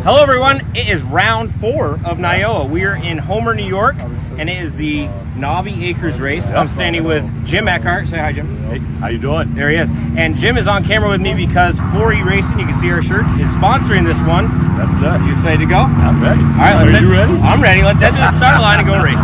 Hello everyone, it is round 4 of Nioah. We are in Homer, New York, and it is the Knobby Acres race. I'm standing with Jim Eckhart. Say hi, Jim. Hey, how you doing? There he is. And Jim is on camera with me because 4E Racing, you can see our shirt, is sponsoring this one. That's it. You excited to go? I'm ready. All right, Are you ready? I'm ready. Let's head to the start line and go racing.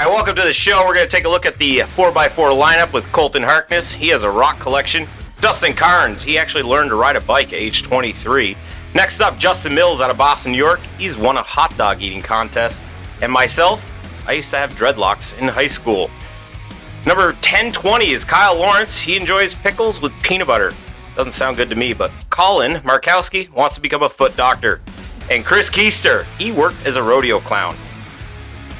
Welcome to the show. We're going to take a look at the 4x4 lineup with Colton Harkness. He has a rock collection. Dustin Carnes, he actually learned to ride a bike at age 23. Next up, Justin Mills out of Boston, New York. He's won a hot dog eating contest. And myself, I used to have dreadlocks in high school. Number 1020 is Kyle Lawrence. He enjoys pickles with peanut butter. Doesn't sound good to me, but Colin Markowski wants to become a foot doctor. And Chris Keister, he worked as a rodeo clown.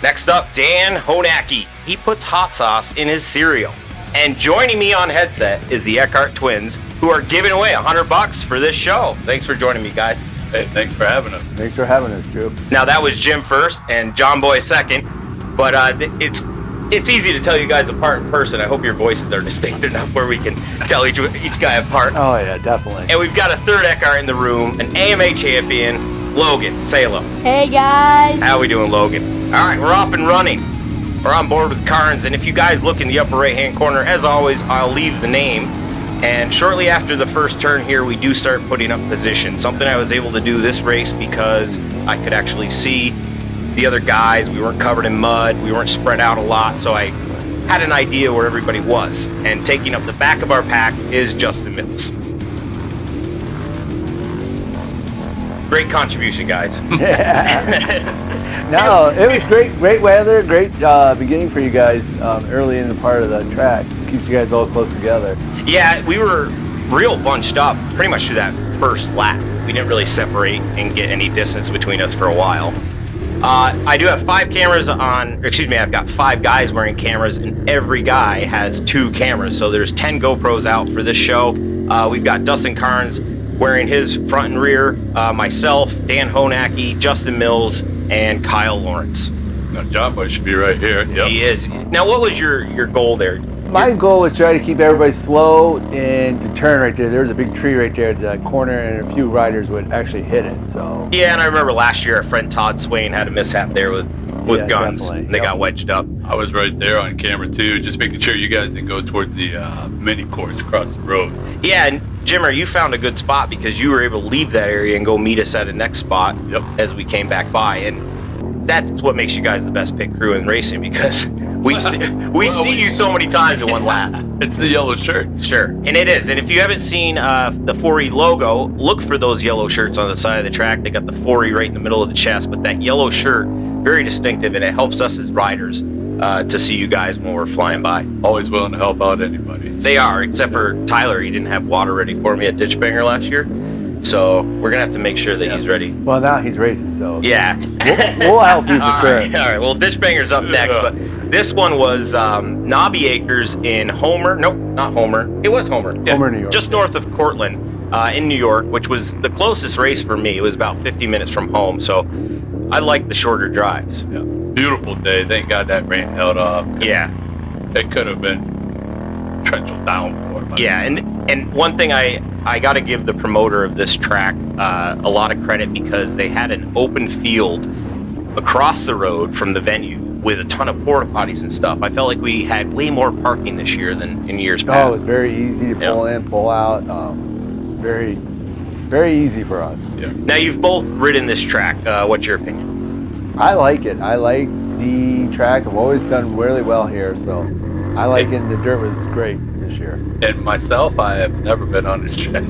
Next up, Dan Honacki. He puts hot sauce in his cereal. And joining me on headset is the Eckhart twins, who are giving away $100 for this show. Thanks for joining me, guys. Hey, thanks for having us. Thanks for having us, Drew. Now, that was Jim first and John Boy second, but it's easy to tell you guys apart in person. I hope your voices are distinct enough where we can tell each guy apart. Oh, yeah, definitely. And we've got a third Eckhart in the room, an AMA champion, Logan. Say hello. Hey guys! How we doing, Logan? Alright, we're off and running. We're on board with Carnes, and if you guys look in the upper right-hand corner, as always, I'll leave the name. And shortly after the first turn here, we do start putting up position. Something I was able to do this race because I could actually see the other guys. We weren't covered in mud. We weren't spread out a lot, so I had an idea where everybody was. And taking up the back of our pack is Justin Mills. Great contribution, guys. Yeah. No, it was great weather, great beginning for you guys early in the part of the track. Keeps you guys all close together. Yeah, we were real bunched up pretty much through that first lap. We didn't really separate and get any distance between us for a while. I do have 5 cameras I've got 5 guys wearing cameras, and every guy has 2 cameras. So there's 10 GoPros out for this show. We've got Dustin Carnes wearing his front and rear, myself, Dan Honacki, Justin Mills, and Kyle Lawrence. Now, John Boy should be right here. Yep. He is. Now, what was your goal there? My goal was to try to keep everybody slow and to turn right there. There's a big tree right there at that corner, and a few riders would actually hit it. So Yeah, and I remember last year our friend Todd Swain had a mishap there with Yeah, guns. definitely. And they got wedged up. I was right there on camera too, just making sure you guys didn't go towards the mini course across the road. Yeah, and Jimmer, you found a good spot because you were able to leave that area and go meet us at a next spot. Yep. As we came back by, and that's what makes you guys the best pit crew in racing because we see you so many times in one lap. It's the yellow shirts. Sure, and it is. And if you haven't seen the 4E logo, look for those yellow shirts on the side of the track. They got the 4E right in the middle of the chest, but that yellow shirt, very distinctive, and it helps us as riders to see you guys when we're flying by. Always willing to help out anybody. They are, except for Tyler. He didn't have water ready for me at Ditchbanger last year, so we're gonna have to make sure that he's ready. well, now he's racing, so Yeah. we'll help you for All sure. right, all right. Well, Ditchbanger's up next, Yeah. but this one was Knobby Acres in Homer. Nope, not Homer. It was Homer. Yeah. Homer, New York. Just north of Cortland in New York, which was the closest race for me. It was about 50 minutes from home, so I like the shorter drives. Yeah. Beautiful day. Thank God that rain held off. Yeah. It could have been torrential downpour. Yeah, and one thing I I got to give the promoter of this track a lot of credit because they had an open field across the road from the venue with a ton of porta potties and stuff. I felt like we had way more parking this year than in years Oh, past. it was very easy to pull in, pull out. Very, very easy for us. Yeah. Now, you've both ridden this track. What's your opinion? I like it. I like the track. I've always done really well here, so I like it. The dirt was great this year. And myself, I have never been on this track.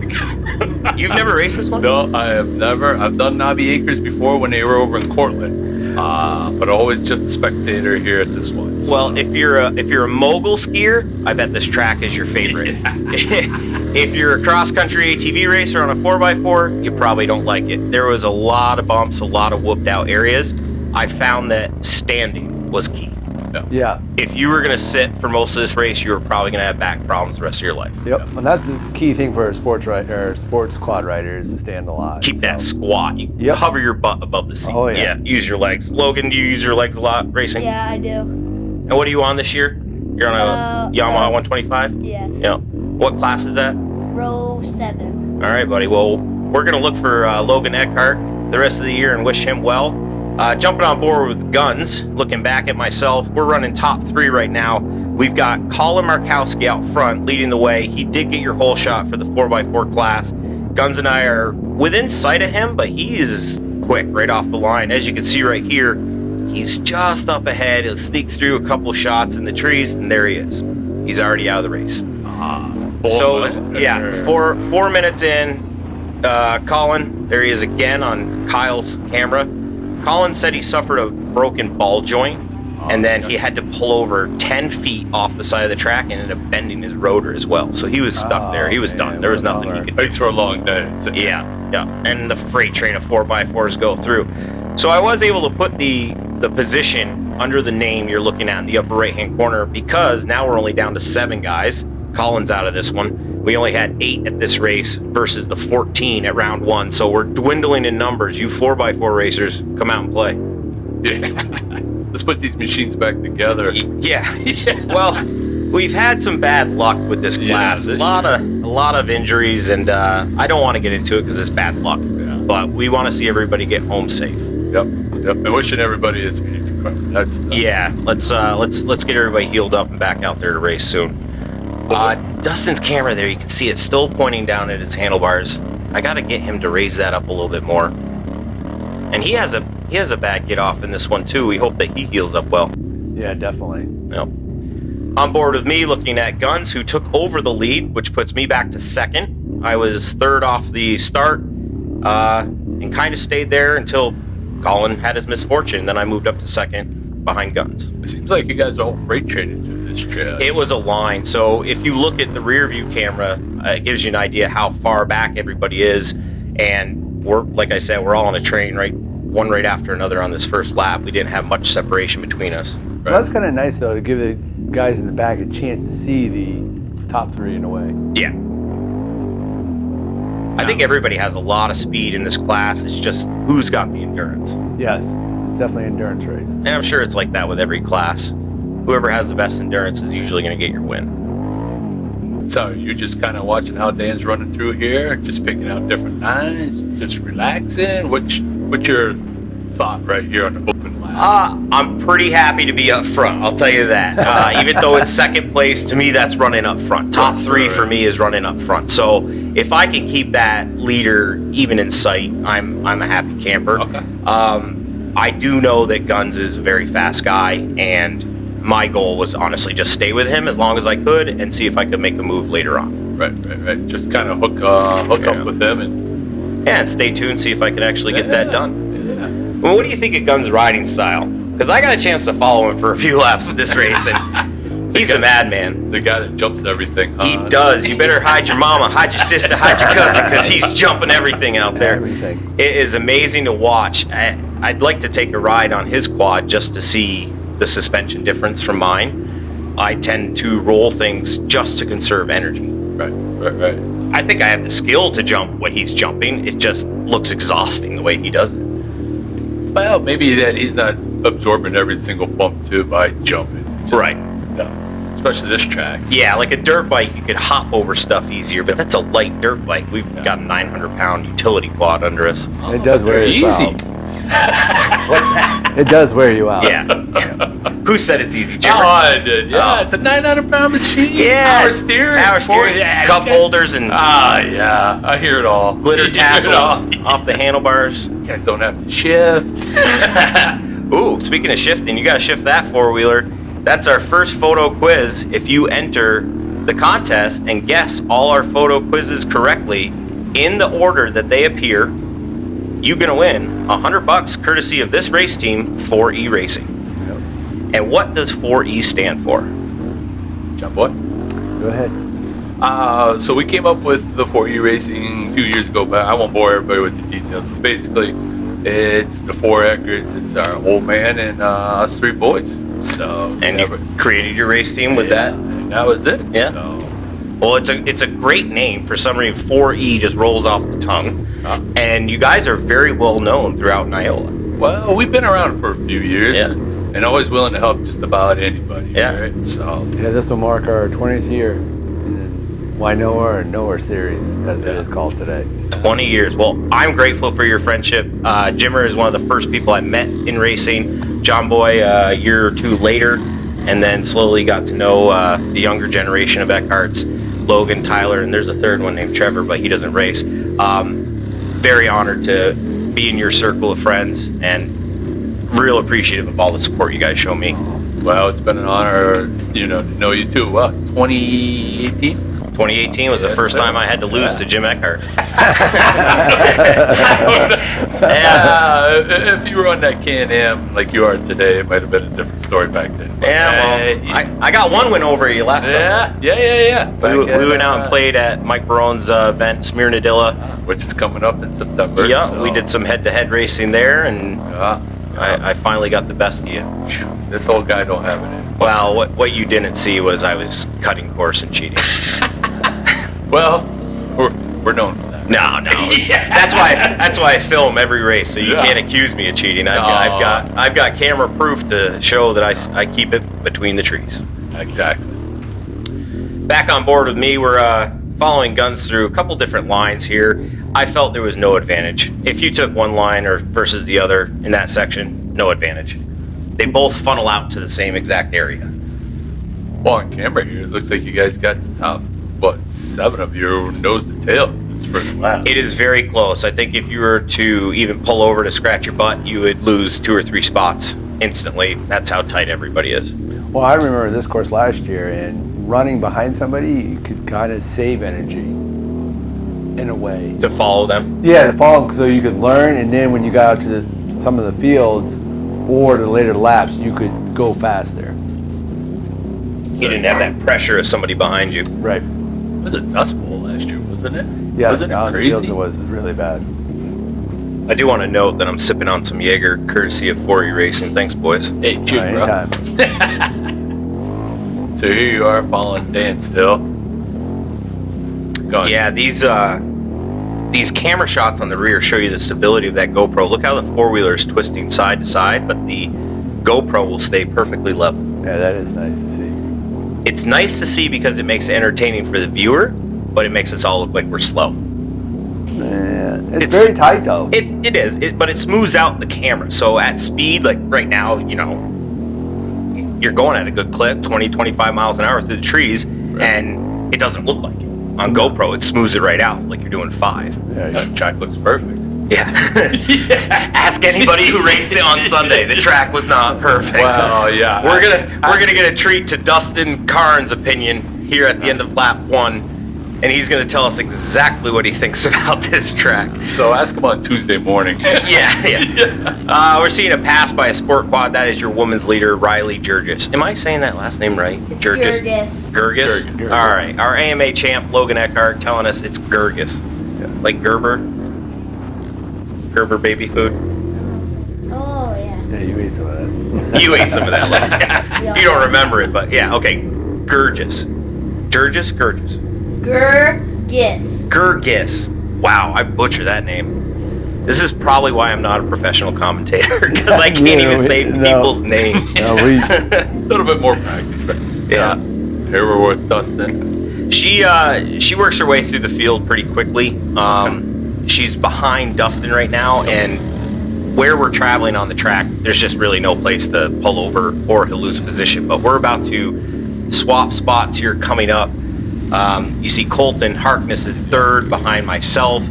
You've never raced this one? No, I have never. I've done Knobby Acres before when they were over in Cortland, but always just a spectator here at this one. So. Well, if you're a mogul skier, I bet this track is your favorite. If you're a cross-country ATV racer on a 4x4, you probably don't like it. There was a lot of bumps, a lot of whooped out areas. I found that standing was key. Yeah. If you were going to sit for most of this race, you were probably going to have back problems the rest of your life. Yep. And that's the key thing for a sports quad rider is to stand a lot. Keep that So, squat. You Yep. hover your butt above the seat. Oh, yeah. Use your legs. Logan, do you use your legs a lot racing? Yeah, I do. And what are you on this year? You're on a Yamaha 125? Yes. Yeah. What class is that? Row 7. All right, buddy. Well, we're going to look for Logan Eckhart the rest of the year and wish him well. Jumping on board with Guns, looking back at myself, we're running top 3 right now. We've got Colin Markowski out front leading the way. He did get your hole shot for the 4x4 class. Guns and I are within sight of him, but he is quick right off the line. As you can see right here, he's just up ahead. He'll sneak through a couple shots in the trees, and there he is. He's already out of the race. So, yeah, 4 minutes in, Colin, there he is again on Kyle's camera. Colin said he suffered a broken ball joint, and then he had to pull over 10 feet off the side of the track and ended up bending his rotor as well. So he was stuck there. He was done. There was nothing he could do. Thanks for a long day. Yeah. And the freight train of 4x4s go through. So I was able to put the position under the name you're looking at in the upper right-hand corner because now we're only down to 7 guys. Colin's out of this one. We only had 8 at this race versus the 14 at round 1. So we're dwindling in numbers. You 4x4 racers, come out and play. Yeah. Let's put these machines back together. Yeah. Well, we've had some bad luck with this class. Yeah, a lot of injuries, and I don't want to get into it because it's bad luck. Yeah. But we want to see everybody get home safe. Yep. And wishing everybody is that's Yeah. Let's get everybody healed up and back out there to race soon. Dustin's camera there, you can see it still pointing down at his handlebars. I got to get him to raise that up a little bit more. And he has a bad get off in this one too. We hope that he heals up well. Yeah, definitely. Yep. On board with me, looking at Guns, who took over the lead, which puts me back to 2nd. I was 3rd off the start, and kind of stayed there until Colin had his misfortune. Then I moved up to 2nd behind Guns. It seems like you guys are all freight training through this track. It was a line, so if you look at the rear view camera, it gives you an idea how far back everybody is. And we're, like I said, we're all on a train, right? One right after another on this first lap. We didn't have much separation between us. Well, that's kind of nice, though, to give the guys in the back a chance to see the top 3 in a way. Yeah. I think everybody has a lot of speed in this class. It's just who's got the endurance. Yes, it's definitely an endurance race. And I'm sure it's like that with every class. Whoever has the best endurance is usually going to get your win. So you're just kind of watching how Dan's running through here, just picking out different lines, just relaxing. What's your thought right here on the open line? I'm pretty happy to be up front, I'll tell you that. Even though it's 2nd place, to me that's running up front. Top 3 for me is running up front. So if I can keep that leader even in sight, I'm a happy camper. Okay. I do know that Guns is a very fast guy, and my goal was honestly just stay with him as long as I could and see if I could make a move later on. Right. Just kind of hook up with him and stay tuned, see if I can actually get that done. Yeah. Well, what do you think of Guns' riding style? Because I got a chance to follow him for a few laps of this race, and he's a madman. The guy that jumps everything. He does. You better hide your mama, hide your sister, hide your cousin, because he's jumping everything out there. Everything. It is amazing to watch. I'd like to take a ride on his quad just to see the suspension difference from mine. I tend to roll things just to conserve energy. Right. I think I have the skill to jump what he's jumping. It just looks exhausting the way he does it. Well, maybe that he's not absorbing every single bump too by jumping. Right. Yeah. It's especially this track. Yeah, like a dirt bike, you could hop over stuff easier, but that's a light dirt bike. We've got a 900-pound utility quad under us. It does wear Very you easy. out. What's that? It does wear you out. Yeah. Who said it's easy, Jimmer? Oh, I did. Yeah, Oh. it's a 900-pound machine. Yeah, Power steering. power steering, Yeah, cup you guys- holders, and Ah, yeah. I hear it all. glitter You hear it tassels all. off the handlebars. You guys don't have to shift. Ooh, speaking of shifting, you gotta shift that four-wheeler. That's our first photo quiz. If you enter the contest and guess all our photo quizzes correctly in the order that they appear, you're gonna win $100 courtesy of this race team, 4E Racing. And what does 4E stand for? Jump boy. Go ahead. So we came up with the 4E Racing a few years ago, but I won't bore everybody with the details. But basically, it's the 4 Eckarts, it's our old man, and us 3 boys. So And you created your race team with that? and that was it. Yeah. So, Well, it's a great name. For some reason, 4E just rolls off the tongue. And you guys are very well known throughout Neola. well, we've been around for a few years, Yeah. and always willing to help just about anybody. Yeah. Right? So Yeah, this will mark our 20th year in the Winoa or Nowhere series, as it is called today. 20 years. Well, I'm grateful for your friendship. Jimmer is one of the first people I met in racing. John Boy, a year or two later, and then slowly got to know the younger generation of Eckharts, Logan, Tyler, and there's a third one named Trevor, but he doesn't race. Very honored to be in your circle of friends, and real appreciative of all the support you guys show me. well, it's been an honor, to know you too. Well, 2018. 2018 was the Yes, first sir. time I had to lose to Jim Eckhart. Yeah, if you were on that Can-Am like you are today, it might have been a different story back then. But, Yeah, well, I got one win over you last summer. yeah. We went out and played at Mike Barone's event, Smirnadilla. which is coming up in September. Yeah, so, we did some head-to-head racing there, and yeah. I finally got the best of you. This old guy don't have it in. Well, what you didn't see was I was cutting course and cheating. Well, we're known for that. No. That's why I film every race, so you Yeah. can't accuse me of cheating. I've got camera proof to show that I keep it between the trees. Exactly. Back on board with me, we're following guns through a couple different lines here. I felt there was no advantage. If you took one line or versus the other in that section, no advantage. They both funnel out to the same exact area. Well, on camera here, it looks like you guys got the top, 7 of you nose to tail this first lap. It is very close. I think if you were to even pull over to scratch your butt, you would lose 2 or 3 spots instantly. That's how tight everybody is. Well, I remember this course last year, and running behind somebody, you could kind of save energy in a way. To follow them. Yeah, to follow, so you could learn, and then when you got out to some of the fields or the later laps, you could go faster. You didn't have that pressure of somebody behind you. Right. It was a Dust Bowl last year, wasn't it? Yes, Wasn't out it in the fields crazy? it was really bad. I do want to note that I'm sipping on some Jaeger, courtesy of 4E Racing. Thanks, boys. Hey, cheers, bro. Anytime. So here you are following Dan still. Go on. Yeah, these camera shots on the rear show you the stability of that GoPro. Look how the four-wheeler is twisting side to side, but the GoPro will stay perfectly level. Yeah, that is nice to see. It's nice to see because it makes it entertaining for the viewer, but it makes us all look like we're slow. Yeah, it's It's- very tight though. It is, but it smooths out the camera. So at speed, like right now, you're going at a good clip, 20, 25 miles an hour through the trees, and it doesn't look like it. On GoPro, it smooths it right out, like you're doing 5. Yeah, That track looks perfect. Yeah. Ask anybody who raced it on Sunday. The track was not perfect. Well, yeah. We're gonna get a treat to Dustin Carnes' opinion here at the end of lap 1, and he's gonna tell us exactly what he thinks about this track. So ask him on Tuesday morning. Yeah. We're seeing a pass by a sport quad. That is your woman's leader, Riley Gergis. Am I saying that last name right? Gergis. Gergis. Gergis. All right. Our AMA champ Logan Eckhart telling us it's Gergis, yes. like Gerber. Gerber baby food. Oh, yeah. Yeah, you ate some of that. You ate some of that. Like, you don't remember it, but yeah. Okay. Gergis. Gergis. Gergis. Gergis. Gergis. Wow, I butchered that name. This is probably why I'm not a professional commentator, because I can't Yeah, even say no. people's names. No, we A little bit more practice, but Yeah. Here we're with Dustin. She works her way through the field pretty quickly. She's behind Dustin right now, and where we're traveling on the track, there's just really no place to pull over or he'll lose position. But we're about to swap spots here coming up. You see Colton Harkness is third behind myself.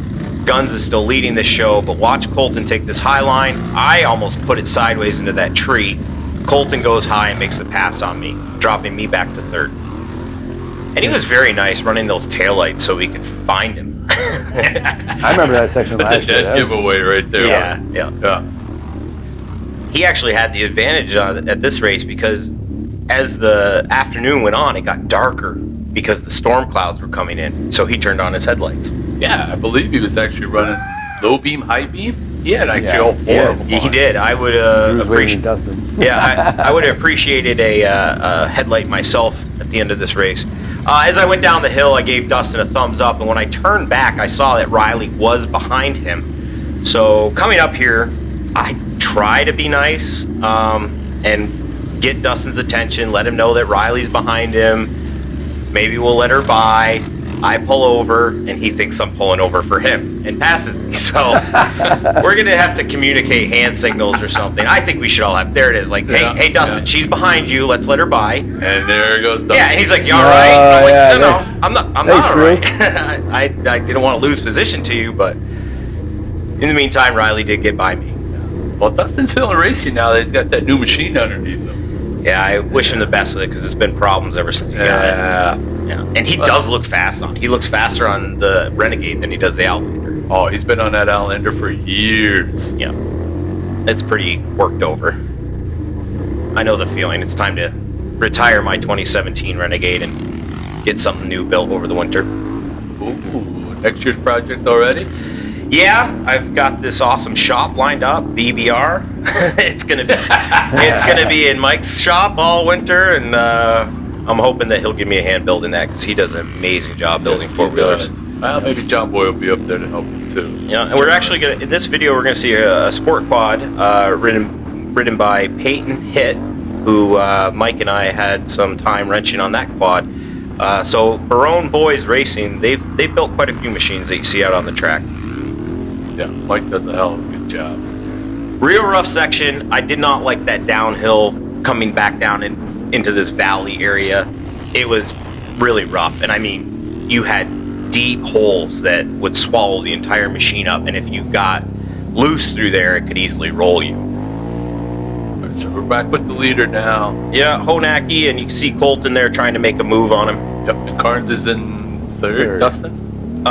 Guns is still leading this show, but watch Colton take this high line. I almost put it sideways into that tree. Colton goes high and makes the pass on me, dropping me back to third. And he was very nice running those taillights so we could find him. I remember that section That's a last year. dead giveaway right there. Yeah. Yeah. He actually had the advantage at this race because as the afternoon went on, it got darker because the storm clouds were coming in. So he turned on his headlights. Yeah, I believe he was actually running low beam, high beam. He had actually Yeah. all four of them. He on. did. I would Drew's waiting appreciate. Dustin. Yeah, I would have appreciated a headlight myself at the end of this race. As I went down the hill, I gave Dustin a thumbs up, and when I turned back, I saw that Riley was behind him. So coming up here, I try to be nice and get Dustin's attention, let him know that Riley's behind him. Maybe we'll let her by. I pull over, and he thinks I'm pulling over for him and passes me. So we're going to have to communicate hand signals or something. I think we should all have. There it is. Like, hey, Dustin, yeah. she's behind you. Let's let her by. And there goes Dustin. Yeah, and he's like, you all right? I'm like, yeah, no, yeah. I'm not Hey, all Shrew. right. I didn't want to lose position to you, but in the meantime, Riley did get by me. Well, Dustin's feeling racy now that he's got that new machine underneath him. Yeah, I wish him the best with it because it's been problems ever since he got it. Yeah. Yeah. And he does look fast on it. He looks faster on the Renegade than he does the Outlander. Oh, he's been on that Outlander for years. Yeah. It's pretty worked over. I know the feeling. It's time to retire my 2017 Renegade and get something new built over the winter. Ooh, next year's project already? Yeah, I've got this awesome shop lined up, BBR. it's gonna be in Mike's shop all winter, and I'm hoping that he'll give me a hand building that because he does an amazing job building Yes, he four-wheelers. does. Well, maybe John Boy will be up there to help him too. Yeah, and we're actually gonna in this video we're gonna see a sport quad ridden by Peyton Hitt, who Mike and I had some time wrenching on that quad. So Barone Boys Racing, they've built quite a few machines that you see out on the track. Yeah, Mike does a hell of a good job. Real rough section. I did not like that downhill coming back down into this valley area. It was really rough, and I mean, you had deep holes that would swallow the entire machine up, and if you got loose through there, it could easily roll you. All right, so we're back with the leader now. Yeah, Honaki, and you can see Colton there trying to make a move on him. Yep, and Carnes is in third. Dustin?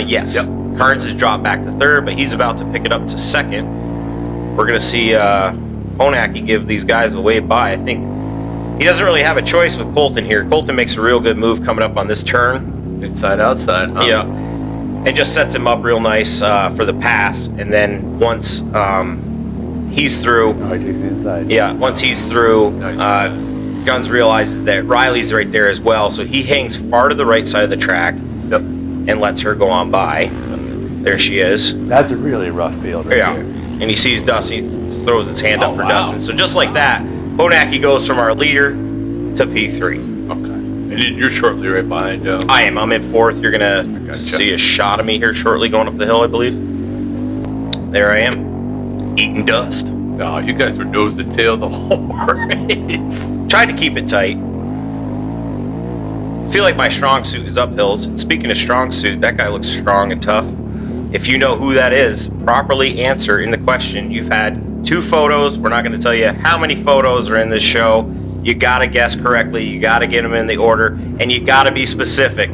Yes. Yep. Carnes has dropped back to third, but he's about to pick it up to second. We're going to see Honaki give these guys a wave by. I think he doesn't really have a choice with Colton here. Colton makes a real good move coming up on this turn. Inside, outside, huh? Yeah. And just sets him up real nice for the pass. And then once he's through, Oh, he takes the inside. yeah, once he's through, Nice. Guns realizes that Riley's right there as well. So he hangs far to the right side of the track Yep. and lets her go on by. There she is. That's a really rough field right Yeah. there. And he sees Dustin, he throws his hand Oh, up for wow. Dustin. So just like that, Honaki goes from our leader to P3. Okay. And you're shortly right behind him. I'm in fourth. You're gonna Gotcha. see a shot of me here shortly going up the hill, I believe. There I am, eating dust. No, you guys were nose to tail the whole race. Tried to keep it tight. Feel like my strong suit is up hills. Speaking of strong suit, that guy looks strong and tough. If you know who that is, properly answer in the question. You've had 2 photos. We're not going to tell you how many photos are in this show. You got to guess correctly. You got to get them in the order, and you got to be specific.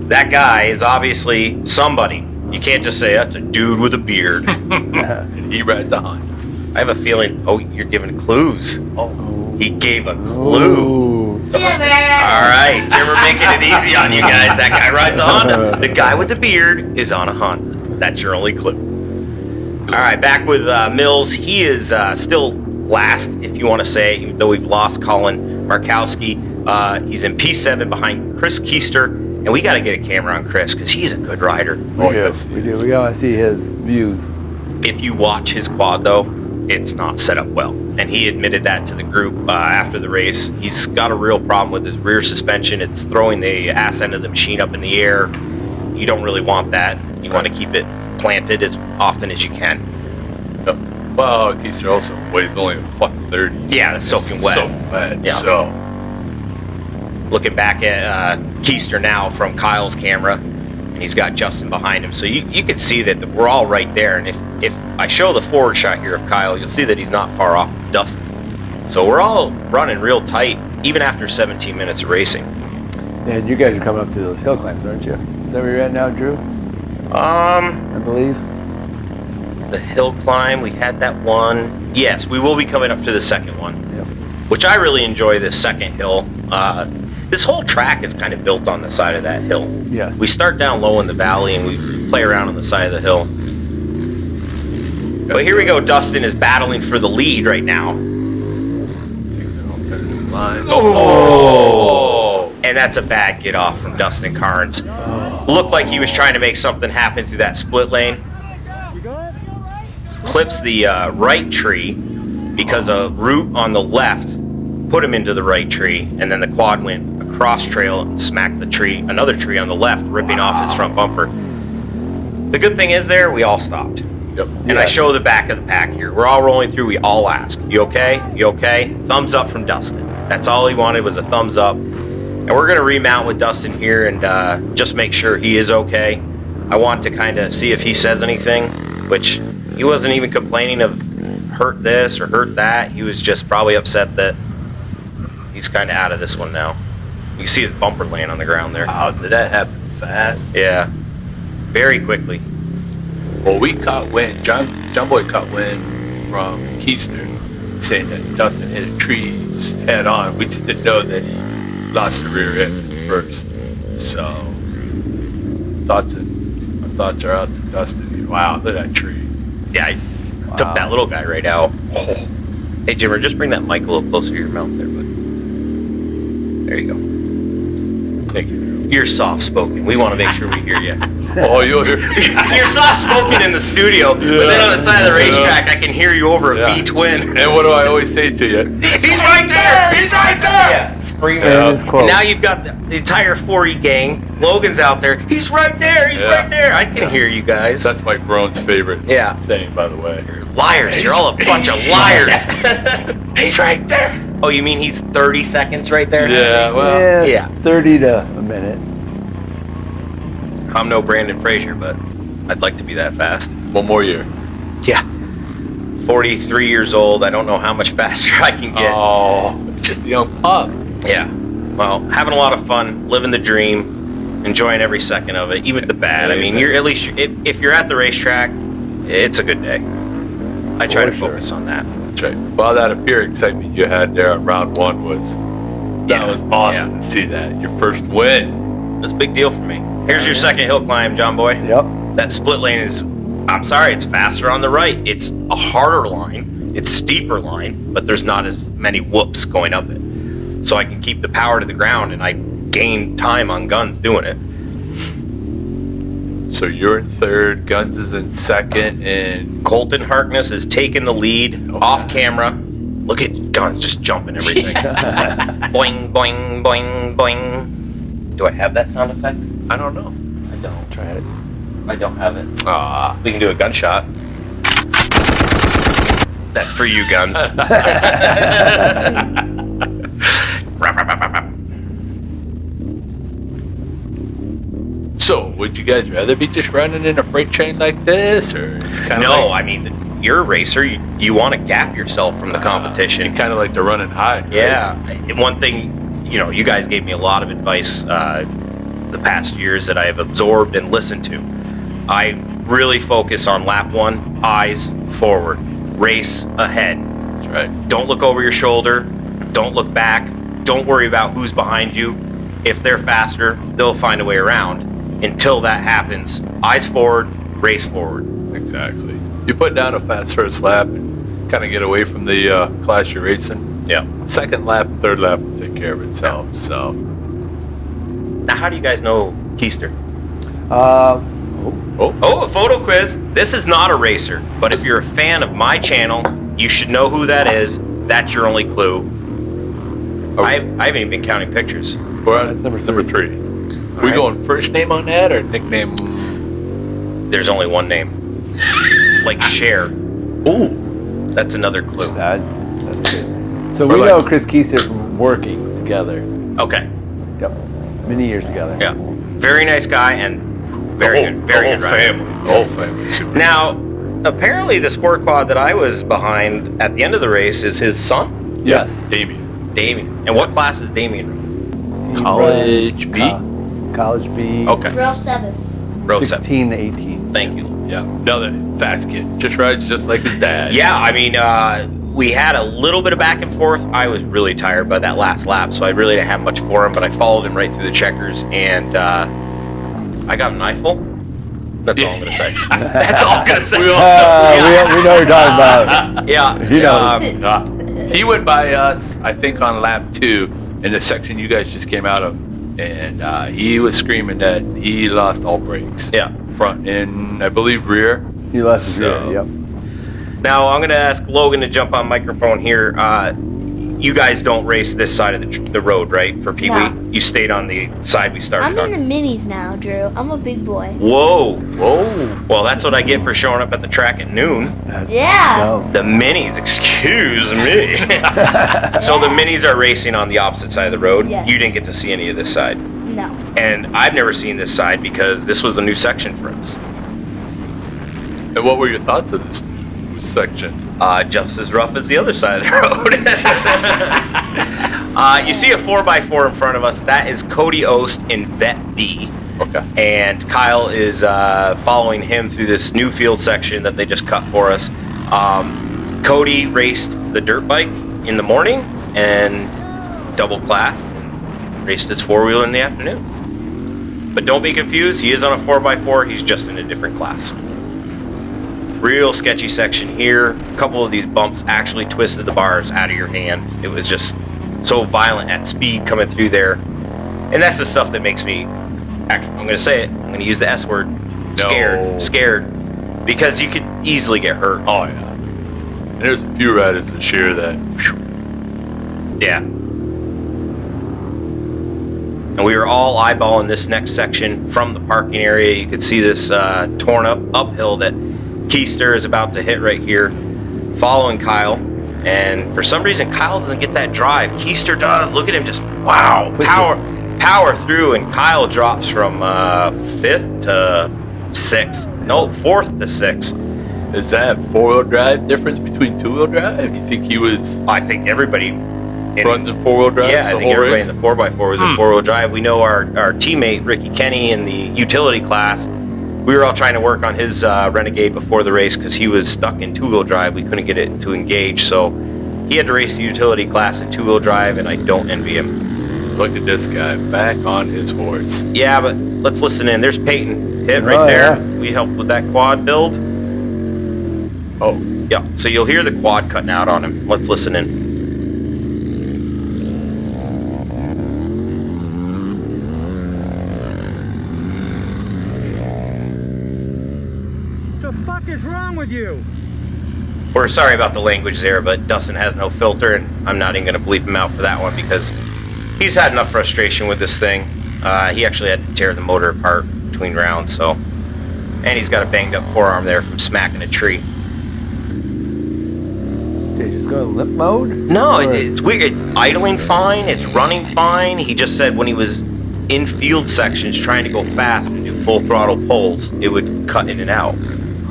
That guy is obviously somebody. You can't just say that's a dude with a beard. And he rides a Honda. I have a feeling. Oh, you're giving clues. Oh. He gave a clue. Ooh. Jimmer. All right, Jimmer making it easy on you guys. That guy rides a Honda. The guy with the beard is on a Honda. That's your only clue. All right, back with Mills. He is still last, if you want to say, even though we've lost Colin Markowski. He's in P7 behind Chris Keister, and we got to get a camera on Chris because he's a good rider. We do. We do. We gotta see his views. If you watch his quad, though, it's not set up well. And he admitted that to the group after the race. He's got a real problem with his rear suspension. It's throwing the ass end of the machine up in the air. You don't really want that. You want to keep it planted as often as you can. Yep. Well, Keister also weighs only $130. Yeah, that's soaking wet. So wet. Yeah. So Looking back at Keister now from Kyle's camera, and he's got Justin behind him, so you can see that we're all right there. And if I show the forward shot here of Kyle, you'll see that he's not far off of Dustin. So we're all running real tight, even after 17 minutes of racing. And you guys are coming up to those hill climbs, aren't you? Is that where you're at now, Drew? I believe. The hill climb, we had that one. Yes, we will be coming up to the second one, Yep. which I really enjoy. This second hill. This whole track is kind of built on the side of that hill. Yes. We start down low in the valley and we play around on the side of the hill. But here we go. Dustin is battling for the lead right now. takes an alternative line. Oh! And that's a bad get off from Dustin Carnes. Looked like he was trying to make something happen through that split lane. Clips the right tree because a root on the left put him into the right tree, and then the quad went across trail and smacked the tree, another tree on the left, ripping off his front bumper. The good thing is there, we all stopped. Yep. And I show the back of the pack here. We're all rolling through. We all ask, "You okay? You okay?" Thumbs up from Dustin. That's all he wanted was a thumbs up. And we're going to remount with Dustin here and just make sure he is okay. I want to kind of see if he says anything, which he wasn't even complaining of hurt this or hurt that. He was just probably upset that he's kind of out of this one now. You can see his bumper laying on the ground there. Wow, did that happen fast? Yeah, very quickly. Well, we caught wind. John Boy caught wind from Keister saying that Dustin hit a tree head on. We just didn't know that he lost the rear end first. So thoughts are out to Dustin. Wow, look at that tree. Yeah, I took that little guy right out. Oh. Hey, Jimmer, just bring that mic a little closer to your mouth there, bud. There you go. Thank you, Drew. You're soft-spoken. We want to make sure we hear you. Oh, you'll hear. You're soft-spoken in the studio, but then on the side of the racetrack, I can hear you over a Yeah. V-twin. And what do I always say to you? He's right there! He's right there! Yeah, screaming. And his And quote. now you've got the entire 40 gang. Logan's out there. He's right there! He's Yeah. right there! I can hear you guys. That's Mike Verone's favorite Yeah. saying, by the way. Liars. You're all a bunch of liars. He's right there. Oh, you mean he's 30 seconds right there? Yeah, well, yeah. 30 to a minute. I'm no Brandon Frazier, but I'd like to be that fast. one more year. Yeah. 43 years old. I don't know how much faster I can get. Oh, just a young pup. Yeah. Well, having a lot of fun, living the dream, enjoying every second of it, even the bad. I mean, you're at least if you're at the racetrack, it's a good day. I try For to sure. focus on that. That's right. Well, that pure excitement you had there on round one was awesome to see that. Your first win. That's a big deal for me. Here's your second hill climb, John Boy. Yep. That split lane is, I'm sorry, it's faster on the right. It's a harder line. It's steeper line, but there's not as many whoops going up it. So I can keep the power to the ground, and I gain time on Guns doing it. So you're in third, Guns is in second, and Colton Harkness is taking the lead off camera. Look at Guns just jumping everything. Boing, boing, boing, boing. Do I have that sound effect? I don't know. I don't. Try it. I don't have it. Ah, We can do a gunshot. That's for you, Guns. so would you guys rather be just running in a freight train like this, or No, I mean, you're a racer. You want to gap yourself from the competition. kind of like to run and hide? Right? Yeah. And one thing, you guys gave me a lot of advice the past years that I have absorbed and listened to. I really focus on lap one, eyes forward, race ahead. That's right. Don't look over your shoulder. Don't look back. Don't worry about who's behind you. If they're faster, they'll find a way around. Until that happens, eyes forward, race forward. Exactly. You put down a fast first lap and kind of get away from the class you're racing. Yeah. Second lap, third lap will take care of itself. So Now, how do you guys know Keister? Oh, a photo quiz. This is not a racer, but if you're a fan of my channel You should know who that is. That's your only clue. I haven't even been counting pictures. We're on number 3. We right. going first name on that or nickname? There's only one name. Like Cher. Ooh. That's another clue. That's good. So we We're know like- Chris Keister from working together. Okay. Yep. Many years together. Yeah. Very nice guy and very good the driver. family. The whole family. Super Now, nice. apparently the sport quad that I was behind at the end of the race is his son, Yes. Damien. Damien. And what class is Damien? He College runs, B? College B. Okay. Row 7. Row 7. 16 to 18. Thank you. Yeah. Another fast kid. Just rides just like his dad. Yeah, I mean, we had a little bit of back and forth. I was really tired by that last lap, so I really didn't have much for him, but I followed him right through the checkers, and I got an eyeful. That's all I'm going to say. That's all I'm going to say. We all- We know what you're talking about. Yeah. He knows. He went by us, I think, on lap 2 in the section you guys just came out of, and he was screaming that he lost all brakes. Yeah. Front and I believe rear. He lost his So- ear. Yep. Now, I'm going to ask Logan to jump on microphone here. You guys don't race this side of the road, right, for Pee Wee? No. You stayed on the side we started I'm in on. the minis now, Drew. I'm a big boy. Whoa. Well, that's what I get for showing up at the track at noon. Yeah. No. The minis, excuse me. So the minis are racing on the opposite side of the road. Yes. You didn't get to see any of this side. No. And I've never seen this side because this was a new section for us. And what were your thoughts of this new section? Just as rough as the other side of the road. You see a 4x4 in front of us. That is Cody Ost in Vet B. Okay. And Kyle is following him through this new field section that they just cut for us. Cody raced the dirt bike in the morning and double classed and raced his four-wheeler in the afternoon. But don't be confused, he is on a 4x4, he's just in a different class. Real sketchy section here. A couple of these bumps actually twisted the bars out of your hand. It was just so violent at speed coming through there. And that's the stuff that makes me, actually, I'm going to say it, I'm going to use the S word, No. scared. Because you could easily get hurt. Oh, yeah. And there's a few riders this year that, Yeah. And we were all eyeballing this next section from the parking area. You could see this torn up uphill that Keister is about to hit right here, following Kyle. And for some reason, Kyle doesn't get that drive. Keister does. Look at him just, wow, power through. And Kyle drops from 5th to 6th. No, 4th to 6th. is that 4-wheel drive difference between 2-wheel drive? You think he was I think everybody runs in 4-wheel drive Yeah, I the think whole everybody race? in the 4x4 was in 4-wheel drive. We know our teammate, Ricky Kenny, in the utility class, we were all trying to work on his Renegade before the race because he was stuck in 2-wheel drive. We couldn't get it to engage, so he had to race the utility class in 2-wheel drive, and I don't envy him. Look at this guy back on his horse. Yeah, but let's listen in. There's Peyton. Hit right Oh, there. yeah. We helped with that quad build. Oh, Yeah, so you'll hear the quad cutting out on him. Let's listen in. The fuck is wrong with you? We're sorry about the language there, but Dustin has no filter, and I'm not even going to bleep him out for that one because he's had enough frustration with this thing. He actually had to tear the motor apart between rounds, so. And he's got a banged up forearm there from smacking a tree. Did you just go in limp mode? No, Or- it's weird. It's idling fine. It's running fine. He just said when he was in field sections trying to go fast and do full throttle pulls, it would cut in and out.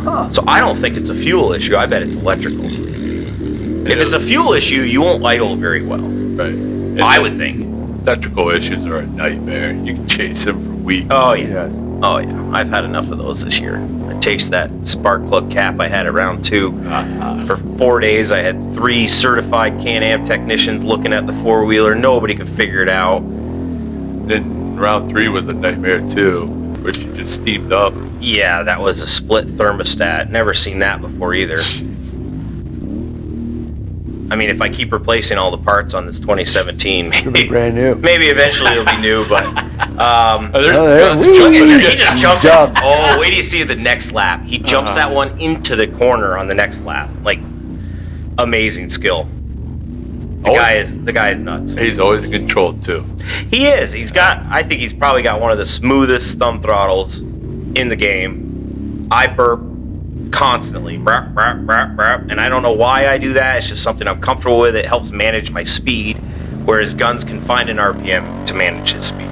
Huh. So I don't think it's a fuel issue. I bet it's electrical. If it's a fuel issue, you won't idle very well. right. And I would think. Electrical issues are a nightmare. You can chase them for weeks. Oh yeah. Yes. Oh yeah. I've had enough of those this year. I chased that spark plug cap I had at round 2. For 4 days, I had 3 certified Can-Am technicians looking at the four-wheeler. Nobody could figure it out. Then round 3 was a nightmare too, where she just steamed up. Yeah, that was a split thermostat. Never seen that before either. I mean, if I keep replacing all the parts on this 2017, It'll be maybe, brand new. maybe eventually it'll be new, but Oh, there's Oh, there- guns woo! jumping he again. just jumps. Jumps. Oh, wait till you see the next lap. He jumps that one into the corner on the next lap. Like, amazing skill. The guy is nuts. He's always in control too. He is. I think he's probably got one of the smoothest thumb throttles in the game. I burp constantly, burp, burp, burp, burp, and I don't know why I do that. It's just something I'm comfortable with. It helps manage my speed, whereas Guns can find an RPM to manage his speed.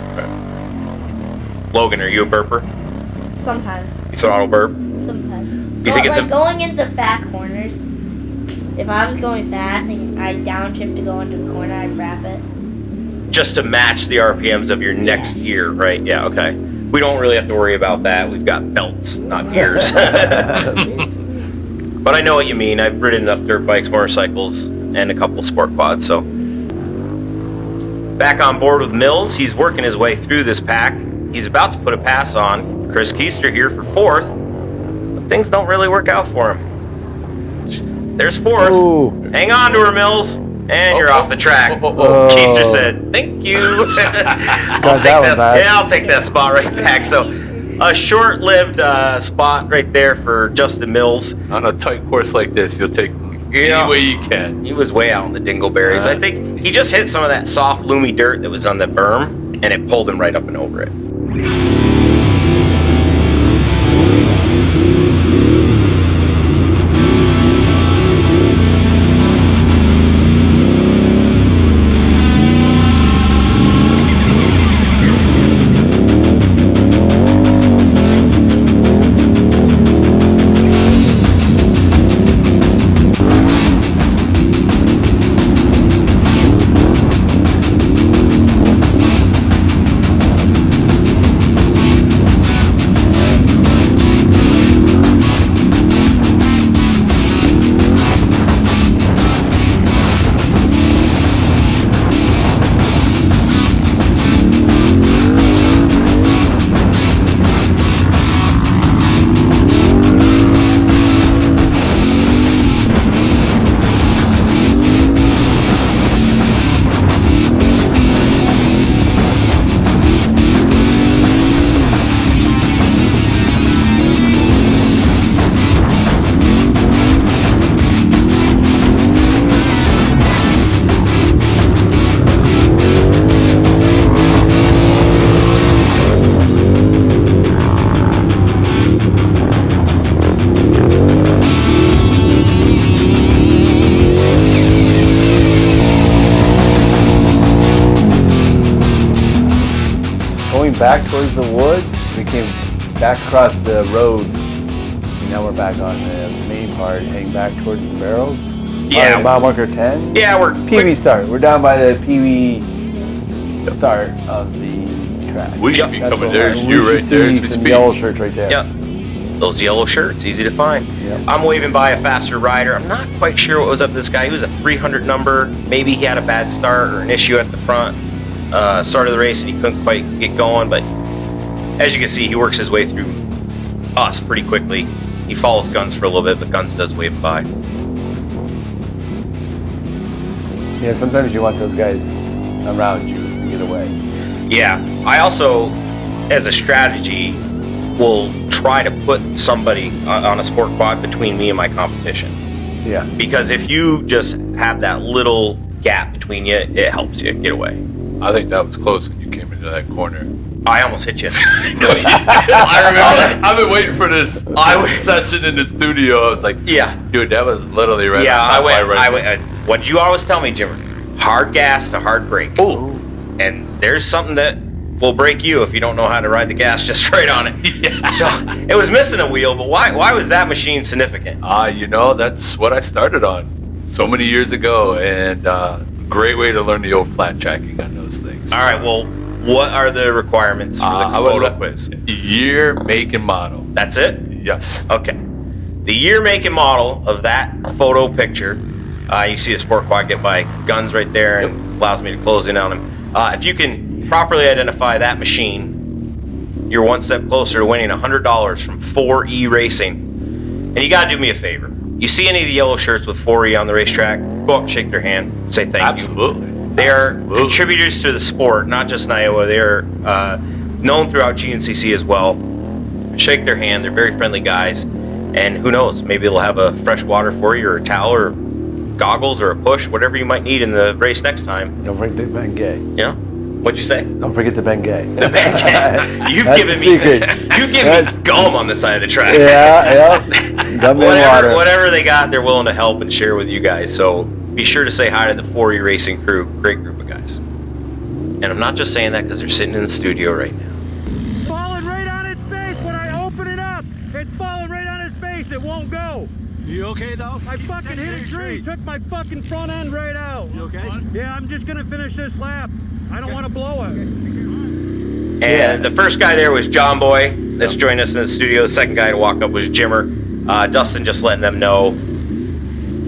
Logan, are you a burper? Sometimes. You throttle burp? Sometimes. You think it's like going into fast corners. If I was going fast and I downshift to go into the corner, I'd wrap it. just to match the RPMs of your next gear, right? Yeah, okay. We don't really have to worry about that. We've got belts, not gears. But I know what you mean. I've ridden enough dirt bikes, motorcycles, and a couple sport quads, so. Back on board with Mills. He's working his way through this pack. He's about to put a pass on. Chris Keister here for fourth. But things don't really work out for him. There's fourth. Ooh. Hang on to her, Mills. And you're off the track. Oh. Keister said, thank you. Got that one back. Yeah, I'll take that spot right back. So a short-lived spot right there for Justin Mills. On a tight course like this, you'll take any way you can. He was way out in the dingleberries. I think he just hit some of that soft, loomy dirt that was on the berm, and it pulled him right up and over it. Back towards the woods, we came back across the road, and now we're back on the main part, heading back towards the barrels. Yeah. Mile marker 10. Yeah, we're PV start. We're down by the PV start of the track. We should be That's coming. what There's we you should right there as see we some speak. yellow shirts right there. Yep. Those yellow shirts, easy to find. Yep. I'm waving by a faster rider. I'm not quite sure what was up with this guy. He was a 300 number. Maybe he had a bad start or an issue at the front. Started the race and he couldn't quite get going, but as you can see, he works his way through us pretty quickly. He follows Guns for a little bit, but Guns does wave by. Yeah, sometimes you want those guys around you to get away. Yeah, I also, as a strategy, will try to put somebody on a sport quad between me and my competition. Yeah. Because if you just have that little gap between you, it helps you get away. I think that was close when you came into that corner. I almost hit you. I remember. I've been waiting for this session in the studio. I was like, Yeah. dude, that was literally right. Yeah, on top of my I right went. What'd you always tell me, Jim? Hard gas to hard brake. Oh, And there's something that will break you if you don't know how to ride the gas just right on it. yeah. So it was missing a wheel, but why was that machine significant? You know, that's what I started on so many years ago, and great way to learn the old flat tracking on those things. All right, well, what are the requirements for the photo quiz? Year, make, and model. That's it? Yes. Okay. The year, make, and model of that photo picture. You see the sport quad get by Guns right there and allows me to close in on him. If you can properly identify that machine, you're one step closer to winning $100 from 4E Racing. And you got to do me a favor. You see any of the yellow shirts with 4E on the racetrack, go up and shake their hand, say thank you. Absolutely. They are Absolutely. contributors to the sport, not just in Iowa. They are known throughout GNCC as well. Shake their hand. They're very friendly guys. And who knows, maybe they'll have a fresh water for you or a towel or a goggles or a push, whatever you might need in the race next time. Don't forget the Bengay. Yeah. What'd you say? Don't forget the Bengay. The Bengay. You've That's given the me secret. you've given me gum on the side of the track. Yeah. Whatever they got, they're willing to help and share with you guys. So be sure to say hi to the 4E Racing crew. Great group of guys. And I'm not just saying that because they're sitting in the studio right now. Falling right on its face when I open it up. It's falling right on its face. It won't go. You okay though? I fucking hit a tree. Took my fucking front end right out. You okay? Yeah, I'm just gonna finish this lap. I don't want to blow it. And the first guy there was John Boy. That's joined us in the studio. The second guy to walk up was Jimmer. Dustin just letting them know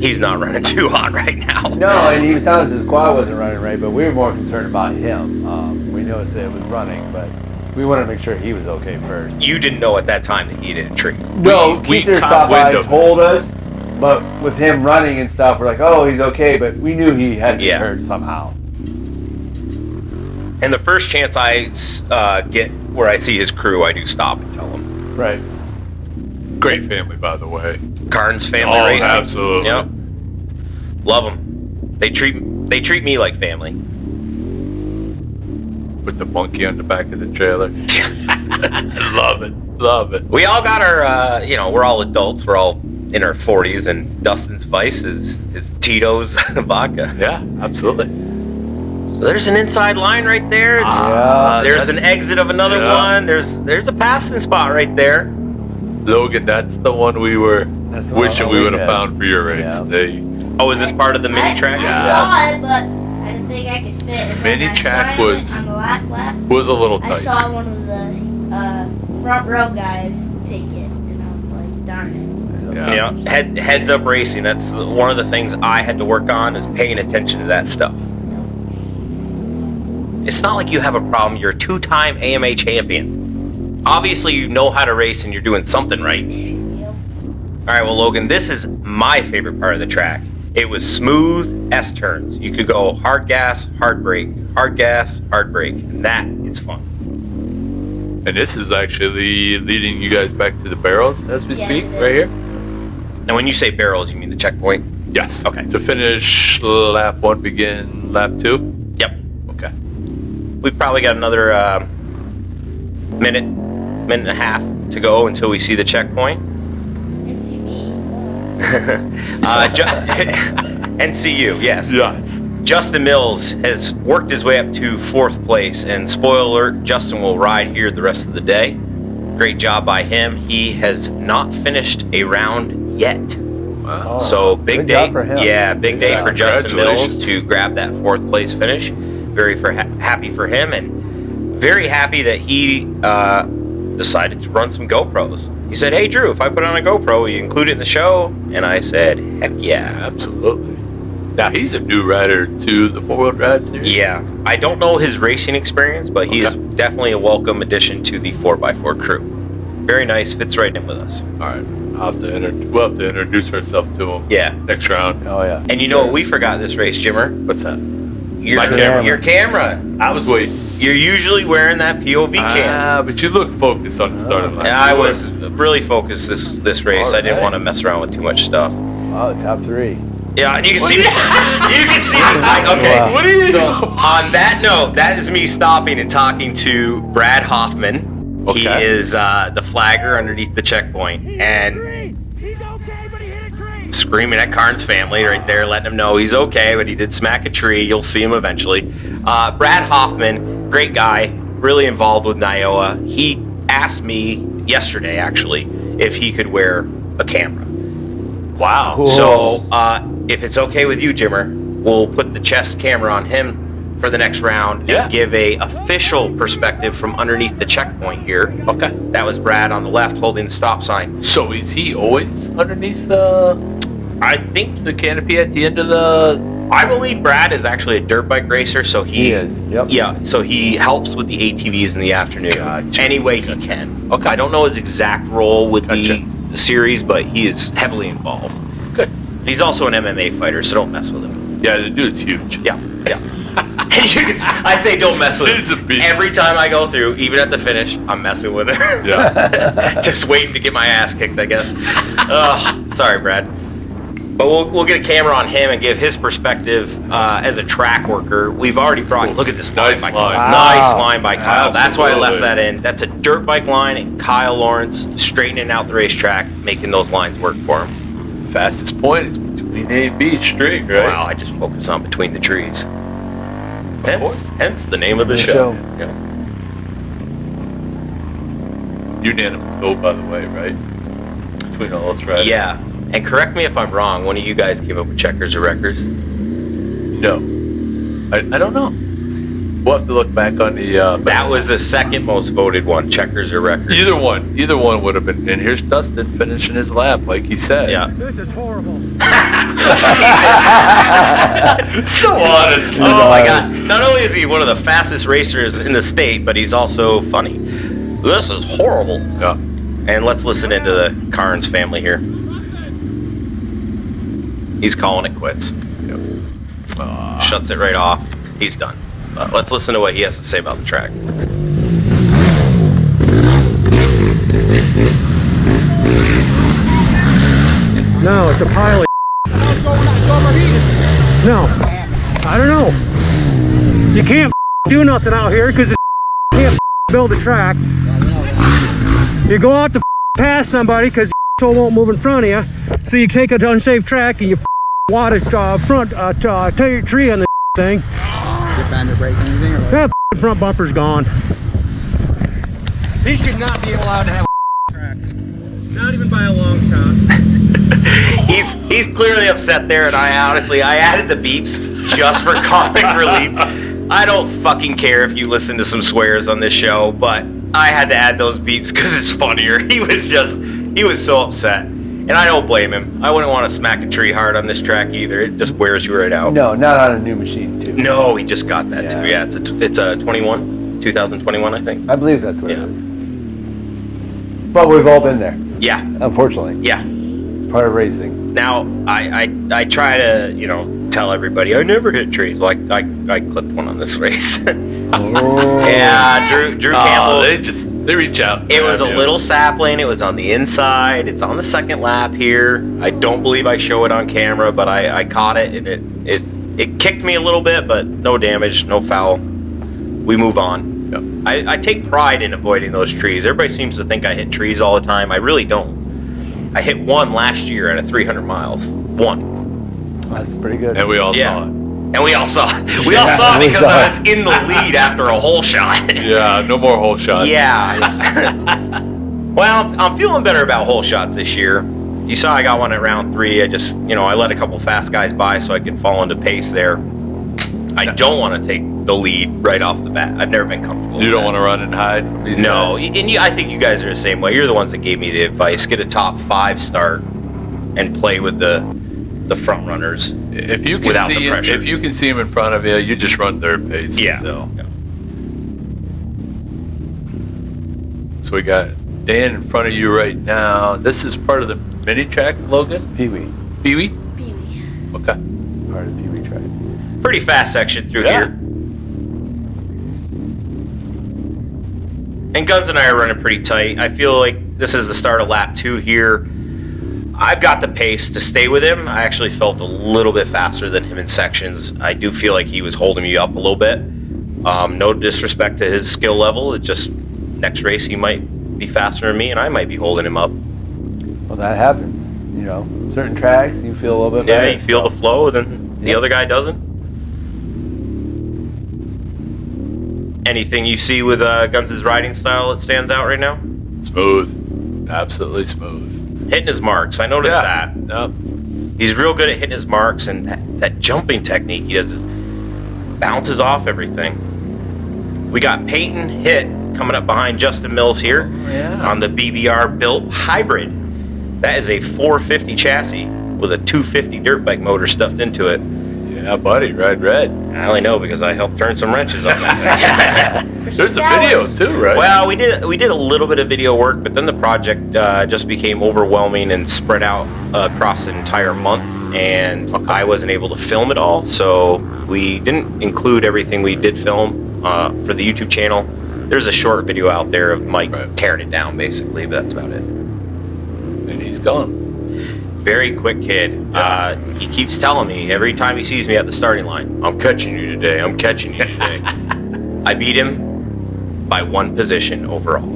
he's not running too hot right now. No, and he was telling us his quad wasn't running right, but we were more concerned about him. We noticed that it was running, but we wanted to make sure he was okay first. You didn't know at that time that he hit a tree. No, we Keister caught stopped by wind and of it. told us, but with him running and stuff, we're like, oh, he's okay, but we knew he had to get hurt somehow. And the first chance I get where I see his crew, I do stop and tell him. Right. Great family, by the way. Carnes Family Oh, Racing. absolutely. Yep. Love them. They treat me like family. With the monkey on the back of the trailer. Love it. We all got our, we're all adults. We're all in our 40s, and Dustin's vice is Tito's vodka. Yeah, absolutely. So there's an inside line right there. There's an exit of another one. There's a passing spot right there. Logan, that's the one we were That's the one wishing we would have Logan found for your race. Yeah. Oh, is this part of the mini track? I Yeah. saw it, but I didn't think I could fit. And then Mini I track saw it was- on the last lap. Was a little I tight. saw one of the front row guys take it, and I was like, darn Yeah. Yeah, heads up racing. That's one of the things I had to work on, is paying attention to that stuff. It's not like you have a problem. You're a 2-time AMA champion. Obviously, you know how to race and you're doing something right. it. Yep. All right, well, Logan, this is my favorite part of the track. It was smooth S turns. You could go hard gas, hard brake, hard gas, hard brake, and that is fun. And this is actually leading you guys back to the barrels as we Yes, speak, it is. right here. And when you say barrels, you mean the checkpoint? Yes. Okay. To finish lap 1, begin lap 2. Yep. Okay. We've probably got another minute and a half to go until we see the checkpoint. And see me. NCU, yes. Yes. Justin Mills has worked his way up to 4th place, and spoiler alert, Justin will ride here the rest of the day. Great job by him. He has not finished a round yet. Wow. So big good day job for him. Yeah, big day Yeah, for Justin Mills congratulations. to grab that 4th place finish. Very happy for him, and very happy that he decided to run some GoPros. He said, "Hey Drew, if I put on a GoPro, will you include it in the show?" And I said, "Heck yeah." Absolutely. Now he's a new rider to the 4-wheel drive series. Yeah, I don't know his racing experience, but he is Okay. definitely a welcome addition to the 4x4 crew. Very nice, fits right in with us. All right. We'll have to introduce ourselves to him. Yeah. Next round. Oh, yeah. And you know what we forgot this race, Jimmer? What's that? Your My camera. Your camera. I was waiting. You're usually wearing that POV cam. But you looked focused on the starting line. Yeah, I was really focused this race. I didn't Alright. want to mess around with too much stuff. Wow, top 3. Yeah, and you can see me. You can see me. Okay. Wow. What are you So doing? on that note, that is me stopping and talking to Brad Hoffman. He Okay. is the flagger underneath the checkpoint, and He's okay, but he hit a tree. screaming at Carnes family right there, letting him know he's okay, but he did smack a tree. You'll see him eventually. Brad Hoffman, great guy, really involved with NIOA. He asked me yesterday, actually, if he could wear a camera. Wow. Cool. So, if it's okay with you, Jimmer, we'll put the chest camera on him for the next round Yeah. and give a official perspective from underneath the checkpoint here. Okay. That was Brad on the left holding the stop sign. So is he always underneath the I think, canopy at the end of the? I believe Brad is actually a dirt bike racer, so He is. Yep. Yeah, so he helps with the ATVs in the afternoon Gotcha. any way he can. Okay. I don't know his exact role with Gotcha. the series, but he is heavily involved. Good. He's also an MMA fighter, so don't mess with him. Yeah, the dude's huge. Yeah, yeah. And you can, I say don't mess with He's a him. beast. Every time I go through, even at the finish, I'm messing with him. Yeah. Just waiting to get my ass kicked, I guess. Oh, sorry, Brad. But we'll get a camera on him and give his perspective as a track worker. We've already brought. Look at this line Nice by line. Kyle. Wow. Nice line by Kyle. That's why I left Absolutely. that in. That's a dirt bike line, and Kyle Lawrence straightening out the racetrack, making those lines work for him. Fastest point is between A and B straight, right? Wow, I just focus on between the trees. course. Hence the name of the The show. show. Yeah. Unanimous vote, by the way, right? Between all those riders. Yeah. And correct me if I'm wrong. One of you guys came up with checkers or wreckers. No. I don't know. We'll have to look back on the. That was the second most voted one. Checkers or wreckers. Either one would have been. And here's Dustin finishing his lap, like he said. Yeah. This is horrible. So honest. Oh my God! Not only is he one of the fastest racers in the state, but he's also funny. This is horrible. Yeah. And let's listen into the Carnes family here. He's calling it quits. Shuts it right off. He's done. Let's listen to what he has to say about the track. No, it's a pile of No, I don't know. You can't do nothing out here because you can't build a track. You go out to pass somebody because so won't move in front of you, so you take an unsafe track and you wad a front tree on the thing. Get banned or break anything? Or what? That front bumper's gone. He should not be allowed to have a track. Not even by a long shot. He's clearly upset there, and I added the beeps just for comic relief. I don't fucking care if you listen to some swears on this show, but I had to add those beeps because it's funnier. He was so upset, and I don't blame him. I wouldn't want to smack a tree hard on this track either. It just wears you right out. No, not on a new machine too. No, he just got that too. Yeah. Yeah, it's a 2021, I think. I believe that's what Yeah. it is. But we've all been there, Yeah, unfortunately. yeah. It's part of racing. Now, I try to, tell everybody, I never hit trees. Well, I clipped one on this race. Oh. Yeah, Drew Campbell. Oh, they reach out. It was a Yeah. little sapling. It was on the inside. It's on the second lap here. I don't believe I show it on camera, but I caught it, and it kicked me a little bit, but no damage, no foul. We move on. Yep. I take pride in avoiding those trees. Everybody seems to think I hit trees all the time. I really don't. I hit one last year at a 300 miles. One. That's pretty good. And we all Yeah. saw it. And we all saw it. We all Yeah, saw it we because saw I it. was in the lead after a hole shot. Yeah, no more hole shots. Yeah. Well, I'm feeling better about hole shots this year. You saw I got one at round 3. I just, I let a couple fast guys by so I could fall into pace there. I don't want to take the lead right off the bat. I've never been comfortable. You with don't that. want to run and hide from these No, guys? and I think you guys are the same way. You're the ones that gave me the advice. Get a top 5 start and play with the front runners. If you can Without the see pressure. if you can see them in front of you, you just run their pace. Yeah. So we got Dan in front of you right now. This is part of the mini track, Logan? Pee-wee. Pee-wee? Pee-wee. Okay. Part of the Pee-wee track. Pretty fast section through Yeah. here. And Guns and I are running pretty tight. I feel like this is the start of lap 2 here. I've got the pace to stay with him. I actually felt a little bit faster than him in sections. I do feel like he was holding me up a little bit. No disrespect to his skill level. It's just next race he might be faster than me, and I might be holding him up. Well, that happens. Certain tracks you feel a little bit better. Yeah, you feel so. the flow, then the Yep. other guy doesn't. Anything you see with Guns' riding style that stands out right now? Smooth. Absolutely smooth. Hitting his marks. I noticed that. Yep. He's real good at hitting his marks, and that jumping technique he does bounces off everything. We got Peyton Hitt coming up behind Justin Mills here on the BBR built hybrid. That is a 450 chassis with a 250 dirt bike motor stuffed into it. Yeah, buddy. Ride red. I only know because I helped turn some wrenches on that thing. There's a video too, right? Well, we did a little bit of video work, but then the project just became overwhelming and spread out across an entire month, and I wasn't able to film it all, so we didn't include everything we did film for the YouTube channel. There's a short video out there of Mike Right. tearing it down, basically, but that's about it. And he's gone. Very quick kid. He keeps telling me every time he sees me at the starting line, I'm catching you today. I'm catching you today. I beat him by 1 position overall.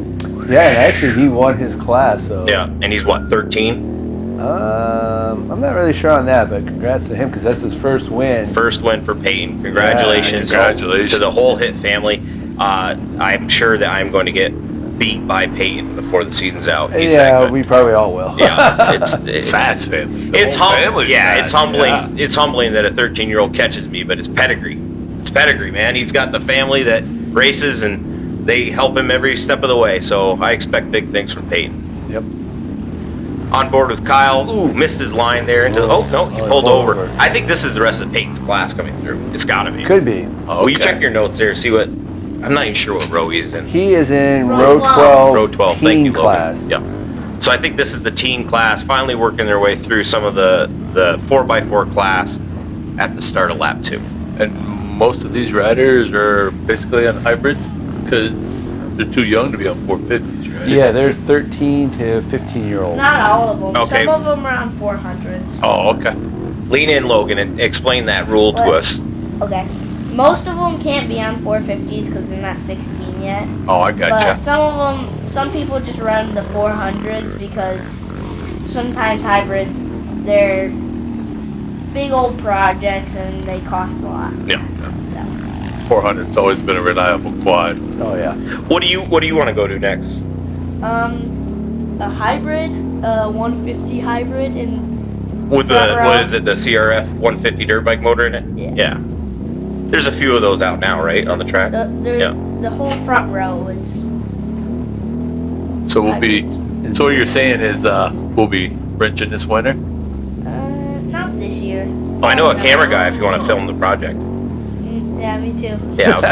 Yeah, and actually he won his class. So Yeah, and he's what, 13? I'm not really sure on that, but congrats to him because that's his first win. First win for Peyton. Congratulations, Congratulations to the whole Hit family. I'm sure that I'm going to get beat by Peyton before the season's out. He's that Yeah, good. we probably all will. Yeah, it's Fast family. The it's whole humbling. family's Yeah, fast. it's humbling. Yeah. It's humbling that a 13-year-old catches me, but it's pedigree. It's pedigree, man. He's got the family that races, and they help him every step of the way. So I expect big things from Peyton. Yep. On board with Kyle. Ooh, missed his line there. Into oh no, he pulled over. I think this is the rest of Peyton's class coming through. It's got to be. Could be. Will you check your notes there? See what? I'm not even sure what row he's in. He is in Row row 12. Row 12. Teen Thank you, class. Logan. Yeah. So I think this is the teen class finally working their way through some of the 4x4 class at the start of lap 2. And most of these riders are basically on hybrids because they're too young to be on 450s, right? Yeah, they're 13 to 15-year-olds. Not all of them. Okay. Some of them are on 400s. Oh, okay. Lean in, Logan, and explain that rule to What? us. Okay. Most of them can't be on 450s because they're not 16 yet. Oh, I But gotcha. some people just run the 400s because sometimes hybrids, they're big old projects and they cost a lot. Yeah. So 400's always been a reliable quad. Oh, yeah. What do you want to go to next? a hybrid, 150 hybrid, and With the Front row. what is it? The CRF 150 dirt bike motor in it? Yeah. Yeah. There's a few of those out now, right, on the track? the whole front row is So we'll be. hybrids. So what you're saying is we'll be wrenching this winter? Not this year. Oh, I know a camera guy if you want to film the project. Yeah, me too. Yeah. Okay.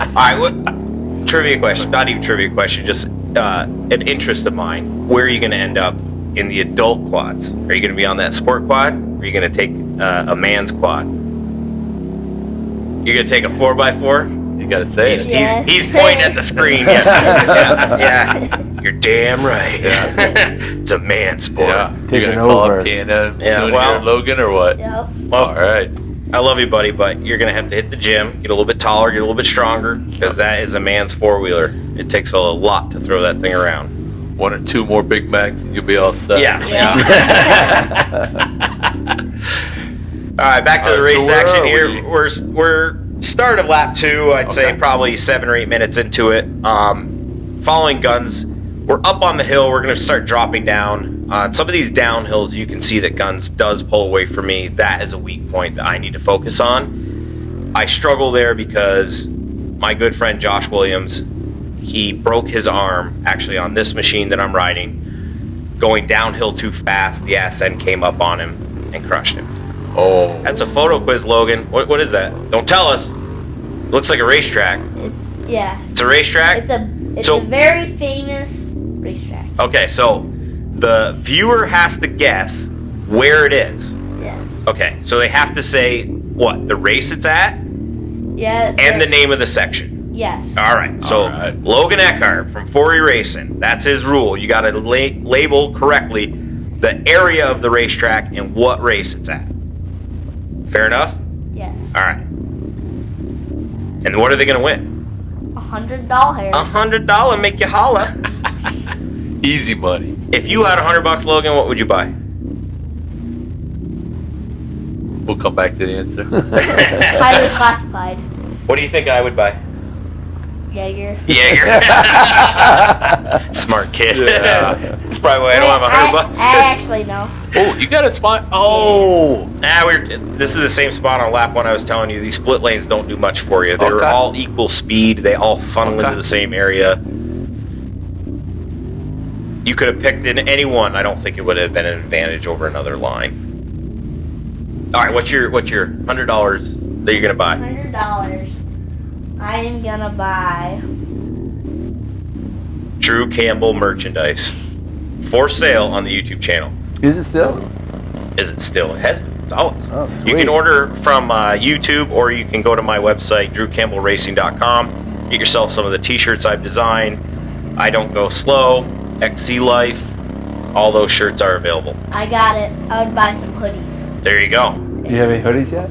All right. What trivia question? Not even trivia question. Just an interest of mine. Where are you going to end up in the adult quads? Are you going to be on that sport quad? Or are you going to take a man's quad? You're going to take a 4x4? You gotta say He's, it. Yes. he's pointing at the screen. Yeah. You're damn right. Yeah. It's a man sport. Yeah. Taking You're gonna call over. up Canada Yeah, soon well- here, Logan, or what? Yep. All right. I love you, buddy, but you're going to have to hit the gym, get a little bit taller, get a little bit stronger, because that is a man's four-wheeler. It takes a lot to throw that thing around. 1 or 2 more Big Macs and you'll be all set. Yeah. All right, back to the All right, race so where action are here. we? We're start of lap 2. I'd say Okay. probably 7 or 8 minutes into it. Following Guns, we're up on the hill. We're going to start dropping down. On some of these downhills, you can see that Guns does pull away from me. That is a weak point that I need to focus on. I struggle there because my good friend Josh Williams, he broke his arm actually on this machine that I'm riding. Going downhill too fast, the ass end came up on him and crushed him. Oh. That's a photo quiz, Logan. What is that? Don't tell us. Looks like a racetrack. Yeah. It's a racetrack? It's So- a very famous racetrack. Okay, so the viewer has to guess where it is. Yes. Okay, so they have to say what? The race it's at Yeah. and the name of the section. Yes. All right, so All right. Logan Eckhart from 4E Racing. That's his rule. You got to label correctly the area of the racetrack and what race it's at. Fair enough? Yes. All right. And what are they going to win? $100. $100 make you holla. Easy money. If you had $100, Logan, what would you buy? We'll come back to the answer. Highly classified. What do you think I would buy? Jaeger. Jaeger. Smart kid. Yeah. That's probably why I don't have $100. I actually know. Oh, you got a spot. Oh. This is the same spot on lap 1 I was telling you. These split lanes don't do much for you. They're Okay. all equal speed. They all funnel Okay. into the same area. You could have picked in any one. I don't think it would have been an advantage over another line. All right, what's your $100 that you're gonna buy? $100. I am gonna buy. Drew Campbell merchandise for sale on the YouTube channel. Is it still? Is it still? It has been. It's always. Oh, You sweet. can order from YouTube, or you can go to my website, drewcampbellracing.com. Get yourself some of the t-shirts I've designed. I Don't Go Slow, XC Life, All those shirts are available. I got it. I would buy some hoodies. There you go. Do you have any hoodies yet?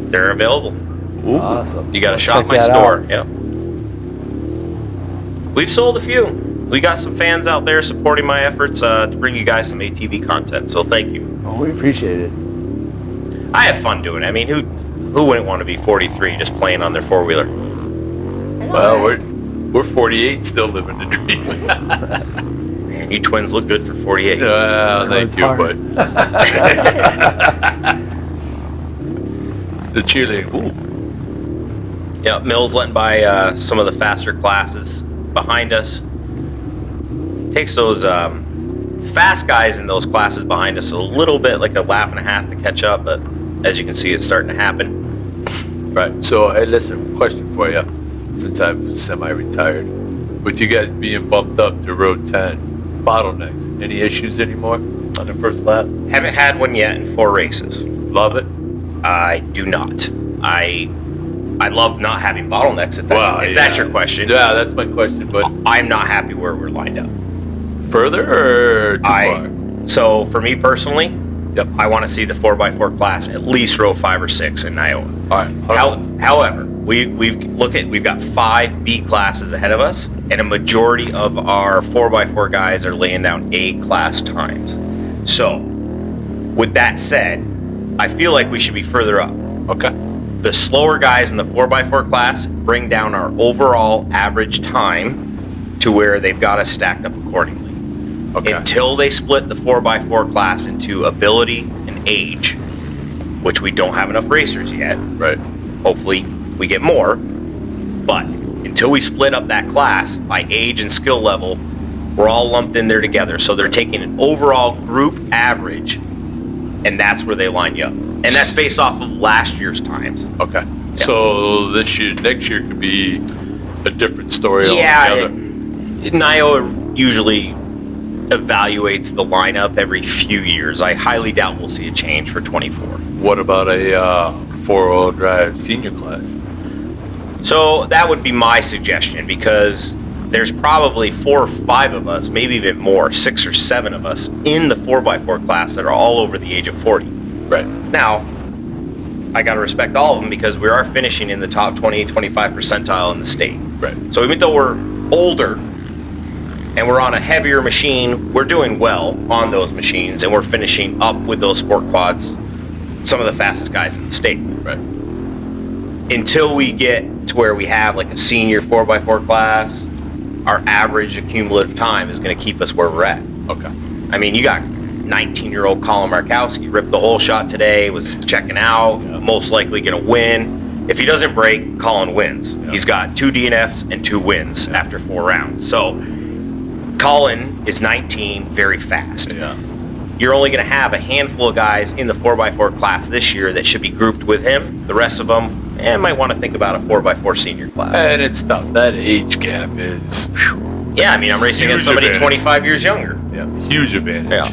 They're available. Awesome. You got to I'll shop check my that store. out. Yep. We've sold a few. We got some fans out there supporting my efforts to bring you guys some ATV content. So thank you. Oh, we appreciate it. I have fun doing it. I mean, who wouldn't want to be 43 just playing on their four-wheeler? Well, we're 48, still living the dream. Man, you twins look good for 48. Thank It's you, hard. but the cheerleading. Ooh, Yeah, Mill's letting by some of the faster classes behind us. Takes those fast guys in those classes behind us a little bit, like a lap and a half to catch up, but as you can see, it's starting to happen. right. So, hey, listen, question for you. Since I'm semi-retired, with you guys being bumped up to Road 10, bottlenecks, any issues anymore on the first lap? Haven't had one yet in 4 races. Love it. I do not. I love not having bottlenecks. If that's your question. Yeah, that's my question. But I'm not happy where we're lined up. further or too far? So for me personally, Yep. I want to see the 4x4 class at least row 5 or 6 in Iowa. All right. However, we've got 5 B classes ahead of us, and a majority of our 4x4 guys are laying down A class times. So, with that said, I feel like we should be further up. Okay. The slower guys in the 4x4 class bring down our overall average time to where they've got us stacked up accordingly. Okay. Until they split the 4x4 class into ability and age, which we don't have enough racers yet. Right. Hopefully we get more, but until we split up that class by age and skill level, we're all lumped in there together. So they're taking an overall group average, and that's where they line you up. And that's based off of last year's times. Okay. Yeah. So next year could be a different story Yeah, altogether. NIO usually evaluates the lineup every few years. I highly doubt we'll see a change for 24. What about a 4-wheel drive senior class? So that would be my suggestion, because there's probably 4 or 5 of us, maybe even more, 6 or 7 of us in the 4x4 class that are all over the age of 40. Right. Now, I got to respect all of them because we are finishing in the top 20, 25 percentile in the state. Right. So even though we're older and we're on a heavier machine, we're doing well on those machines, and we're finishing up with those sport quads, some of the fastest guys in the state. Right. Until we get to where we have like a senior 4x4 class, our average accumulative time is going to keep us where we're at. Okay. I mean, you got 19-year-old Colin Markowski, ripped the whole shot today, was checking out, most likely going to win. If he doesn't break, Colin wins. Yeah. He's got 2 DNFs and 2 wins after 4 rounds. So Colin is 19, very fast. Yeah. You're only going to have a handful of guys in the 4x4 class this year that should be grouped with him. The rest of them might want to think about a 4x4 senior class. And it's tough. That age gap is Yeah, I mean, I'm racing against Huge somebody advantage. 25 years younger. huge advantage. Yeah.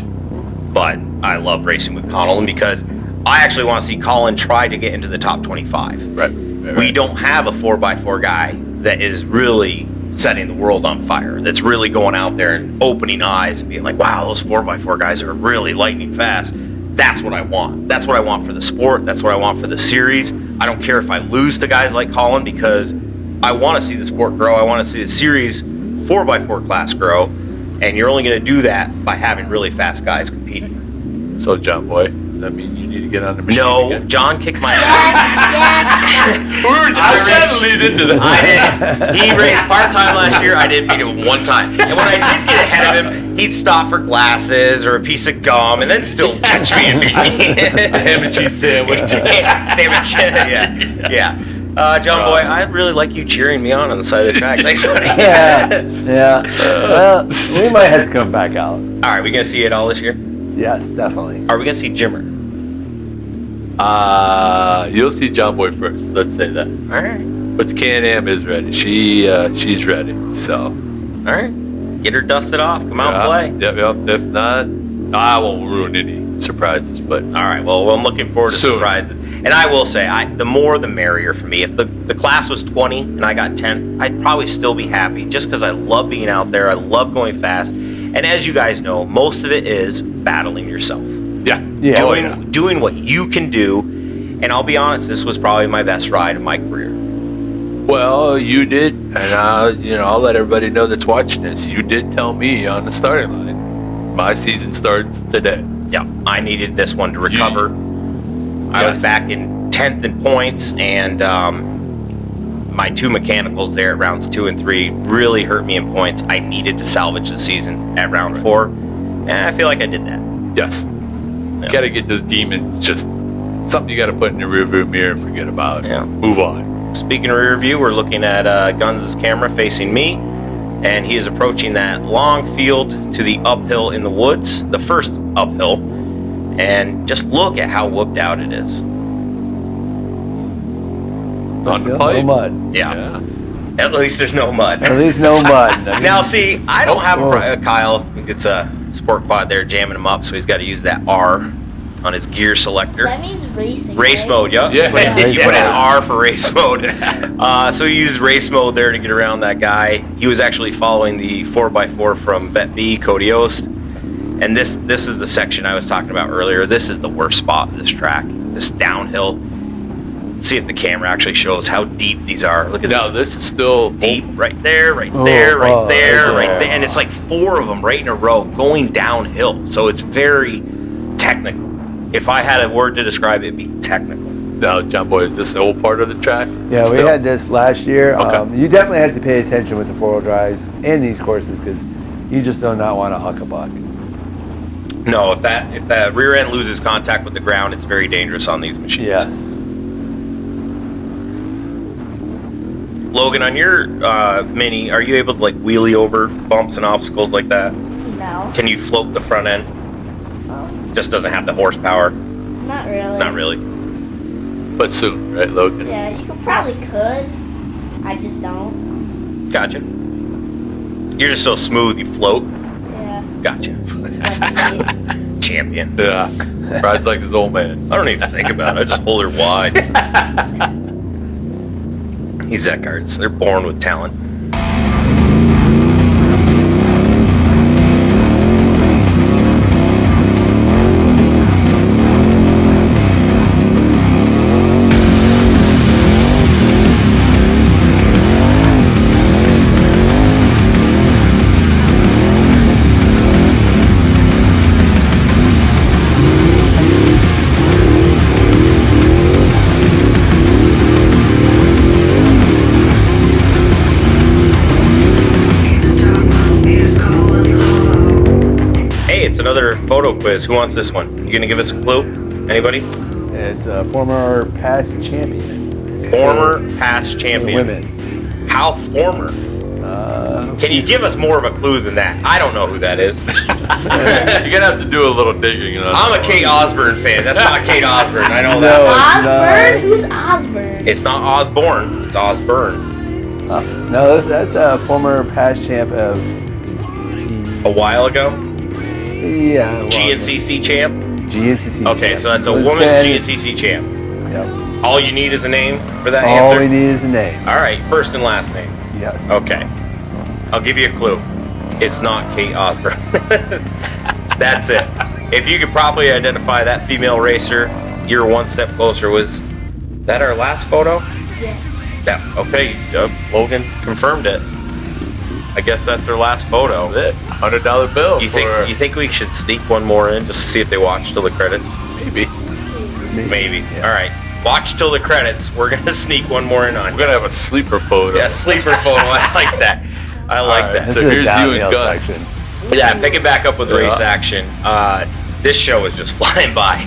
But I love racing with Colin because I actually want to see Colin try to get into the top 25. Right. We don't have a 4x4 guy that is really setting the world on fire, that's really going out there and opening eyes and being like, wow, those 4x4 guys are really lightning fast. That's what I want. That's what I want for the sport. That's what I want for the series. I don't care if I lose to guys like Colin, because I want to see the sport grow. I want to see the series 4x4 class grow. And you're only going to do that by having really fast guys competing. So, John Boy, does that mean you need to get on the machine No, again? John kicked my Yes, ass. yes. I was trying to lead into that. I did. He raced part-time last year. I did beat him 1 time. And when I did get ahead of him, he'd stop for glasses or a piece of gum and then still catch me and beat me. A ham and cheese sandwich. Sandwich. Yeah. John Boy, I really like you cheering me on the side of the track. Thanks, buddy. Yeah. Well, we might have to come back out. All right, we gonna see it all this year? Yes, definitely. Are we gonna see Jimmer? You'll see John Boy first. Let's say that. All right. But the Can-Am is ready. She's ready. So. All right. Get her dusted off. Come out and play. Yep. If not, I won't ruin any surprises. But All right. Well, I'm looking forward to Soon. surprises. And I will say, the more the merrier for me. If the class was 20 and I got 10th, I'd probably still be happy, just because I love being out there. I love going fast. And as you guys know, most of it is battling yourself. Yeah. Yeah. Doing what you can do. And I'll be honest, this was probably my best ride of my career. Well, you did, and I'll let everybody know that's watching this. You did tell me on the starting line, my season starts today. Yeah, I needed this one to recover. I was back in 10th in points, and my 2 mechanicals there at rounds 2 and 3 really hurt me in points. I needed to salvage the season at round 4, and I feel like I did that. Yes. You got to get those demons, just something you got to put in the rearview mirror and forget about. Yeah. Move on. Speaking of rear view, we're looking at Guns' camera facing me, and he is approaching that long field to the uphill in the woods, the first uphill, and just look at how whooped out it is. On the No pipe. mud. Yeah. At least there's no mud. At least no mud. Now, see, I don't have Oh. Kyle gets a sport quad there jamming him up, so he's got to use that R on his gear selector. That means racing. Race right? mode, yep. Yeah. You put in R for race mode. So he used race mode there to get around that guy. He was actually following the 4x4 from Bet B, Cody Ost. And this is the section I was talking about earlier. This is the worst spot of this track, this downhill. Let's see if the camera actually shows how deep these are. Look at Now, this. this is still Deep, right there, right Oh, there, right oh, there, right right there. there. And it's like 4 of them right in a row going downhill. So it's very technical. If I had a word to describe it, it'd be technical. Now, John Boy, is this the old part of the track? Yeah, we Still? had this last year. Okay. You definitely have to pay attention with the 4-wheel drives and these courses because you just do not want to huck a buck. No, if that rear end loses contact with the ground, it's very dangerous on these machines. Yes. Logan, on your Mini, are you able to like wheelie over bumps and obstacles like that? No. Can you float the front end? Oh, Just doesn't have the horsepower. not really. Not really. But soon, right, Logan? Yeah, you probably could. I just don't. Gotcha. You're just so smooth, you float. Yeah. Gotcha. That's it. Champion. Yeah. Rides like his old man. I don't even think about it. I just hold her wide. These Eckharts, they're born with talent. Hey, it's another photo quiz. Who wants this one? You gonna give us a clue? Anybody? It's a former past champion. Former past champion. Women. How former? Can you give us more of a clue than that? I don't know who that is. You're gonna have to do a little digging. I'm a Kate Osborne fan. That's not Kate Osborne. I know No. that. Osborne? Who's Osborne? It's not Osborne. It's Osborne. No, that's a former past champ of A while ago, well, GNCC champ. GNCC. Okay, champ. so that's a Was woman's then- GNCC champ. Yep. All you need is a name for that All answer. we need is a name. All right, first and last name. Yes. Okay, I'll give you a clue. It's not Kate Osborne. That's it. If you could properly identify that female racer, you're one step closer. Was that our last photo? Yes. Yeah. Okay, Logan confirmed it. I guess that's our last photo. That's it. $100 bill. You think we should sneak one more in just to see if they watch till the credits? Maybe. Maybe. Yeah. All right. Watch till the credits. We're gonna sneak one more in on. We're gonna have a sleeper photo. Yeah, sleeper photo. I like that. I like All right, that. This So is a here's you and downhill Guns. section. Yeah, picking back up with Yeah. race action. This show is just flying by.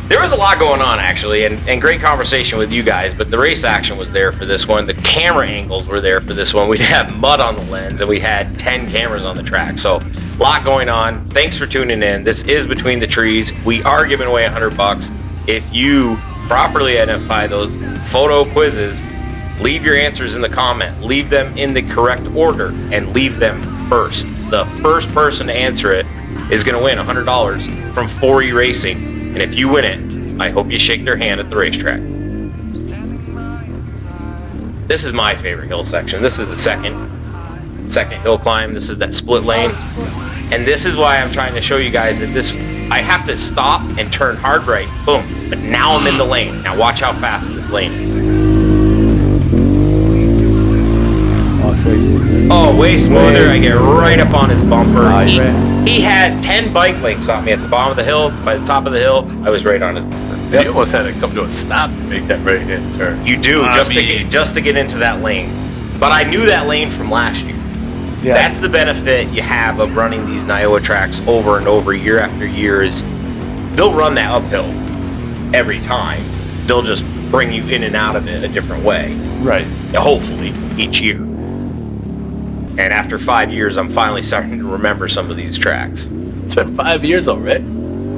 There was a lot going on actually, and great conversation with you guys. But the race action was there for this one. The camera angles were there for this one. We had mud on the lens, and we had 10 cameras on the track. So a lot going on. Thanks for tuning in. This is Between the Trees. We are giving away $100 if you properly identify those photo quizzes. Leave your answers in the comment. Leave them in the correct order and leave them first. The first person to answer it is going to win $100 from 4E Racing. And if you win it, I hope you shake their hand at the racetrack. This is my favorite hill section. This is the second. second hill climb. This is that split lane. And this is why I'm trying to show you guys that I have to stop and turn hard right. Boom. But now I'm in the lane. Now watch how fast this lane is. Oh, it's way smoother. Oh, way smoother. I get right up on his bumper. Oh, He had 10 bike links on me at the bottom of the hill. By the top of the hill, I was right on his bumper. You almost had to come to a stop to make that right-hand turn. You do, just to get into that lane. But I knew that lane from last year. Yes. That's the benefit you have of running these Niowa tracks over and over year after year is they'll run that uphill every time. They'll just bring you in and out of it a different way. Right. Hopefully, each year. And after 5 years, I'm finally starting to remember some of these tracks. It's been 5 years already.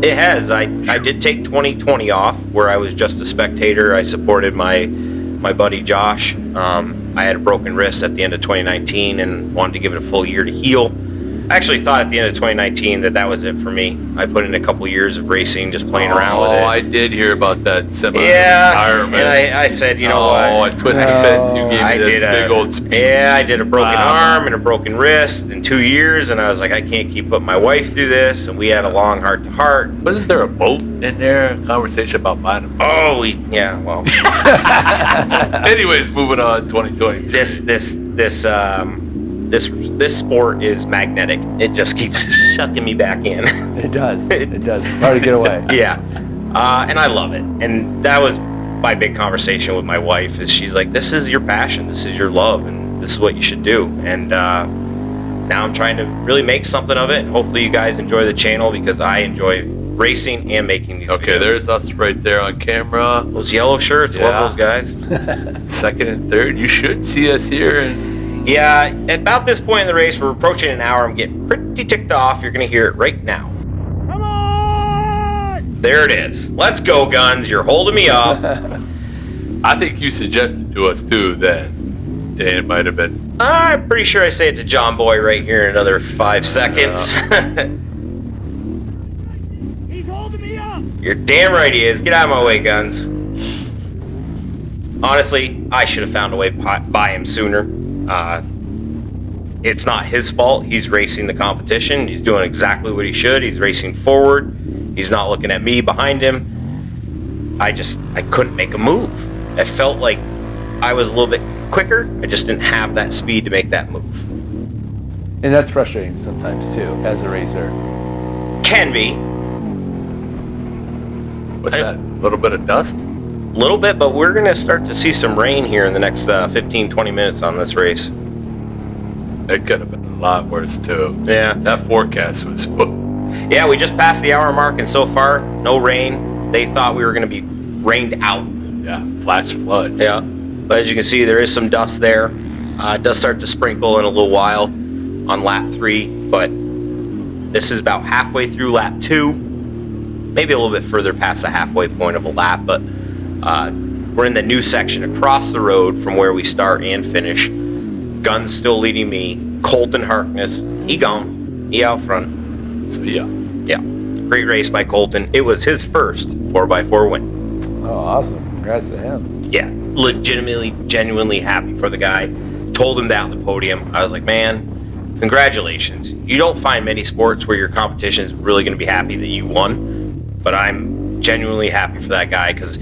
It has. I did take 2020 off where I was just a spectator. I supported my buddy Josh. I had a broken wrist at the end of 2019 and wanted to give it a full year to heal. I actually thought at the end of 2019 that was it for me. I put in a couple years of racing, just playing around with it. Oh, I did hear about that And semi-retirement. I said, you know what? Oh, at Twisted Fence, you gave me this big old speech. Yeah, I did a broken arm and a broken wrist in 2 years, and I was like, I can't keep putting my wife through this, and we had a long heart-to-heart. Wasn't there a boat in there? A conversation about buying a boat? Oh, well. Anyways, moving on, 2020. This sport is magnetic. It just keeps shucking me back in. It does. It does. It's hard to get away. Yeah. And I love it. And that was my big conversation with my wife is she's like, this is your passion. This is your love. And this is what you should do. And now I'm trying to really make something of it. And hopefully you guys enjoy the channel because I enjoy racing and making these Okay, videos. there's us right there on camera. Those yellow shirts. Yeah. Love those guys. Second and third. You should see us here. And Yeah, at about this point in the race, we're approaching an hour. I'm getting pretty ticked off. You're going to hear it right now. Come on! There it is. Let's go, Guns. You're holding me up. I think you suggested to us, too, that Dan might have been. I'm pretty sure I say it to John Boy right here in another 5 seconds. He's holding me up! You're damn right he is. Get out of my way, Guns. Honestly, I should have found a way by him sooner. It's not his fault. He's racing the competition. He's doing exactly what he should. He's racing forward. He's not looking at me behind him. I couldn't make a move. It felt like I was a little bit quicker. I just didn't have that speed to make that move. And that's frustrating sometimes too, as a racer. Can be. What's that? A little bit of dust? A little bit, but we're going to start to see some rain here in the next 15-20 minutes on this race. It could have been a lot worse, too. Yeah. That forecast was. Yeah, we just passed the hour mark, and so far, no rain. They thought we were going to be rained out. Yeah, flash flood. Yeah. But as you can see, there is some dust there. It does start to sprinkle in a little while on lap 3, but this is about halfway through lap 2. Maybe a little bit further past the halfway point of a lap, but we're in the new section across the road from where we start and finish. Guns still leading me. Colton Harkness, he gone. He out front. So, yeah. Yeah. Great race by Colton. It was his first 4x4 win. Oh, awesome. Congrats to him. Yeah. Legitimately, genuinely happy for the guy. Told him that on the podium. I was like, man, congratulations. You don't find many sports where your competition is really going to be happy that you won. But I'm genuinely happy for that guy because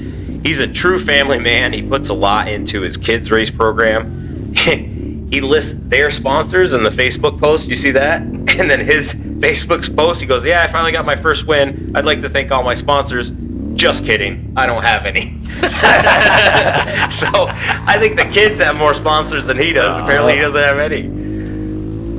he's a true family man. He puts a lot into his kids' race program. He lists their sponsors in the Facebook post. You see that? And then his Facebook post, he goes, yeah, I finally got my first win. I'd like to thank all my sponsors. Just kidding. I don't have any. So I think the kids have more sponsors than he does. Apparently he doesn't have any.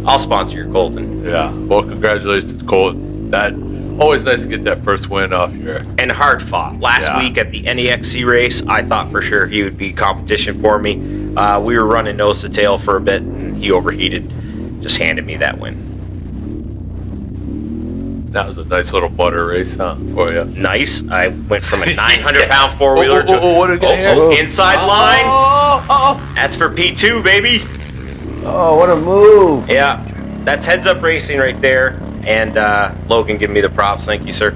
I'll sponsor your Colton. Yeah. Well, congratulations, Colton. That always nice to get that first win off your. And hard fought. Last week at the NEXC race, I thought for sure he would be competition for me. We were running nose to tail for a bit, and he overheated. Just handed me that win. That was a nice little butter race, huh, for you? Nice. I went from a 900-pound four-wheeler to what do we got here? inside line. That's for P2, baby. Oh, what a move. Yeah, that's Heads Up Racing right there. And Logan giving me the props. Thank you, sir.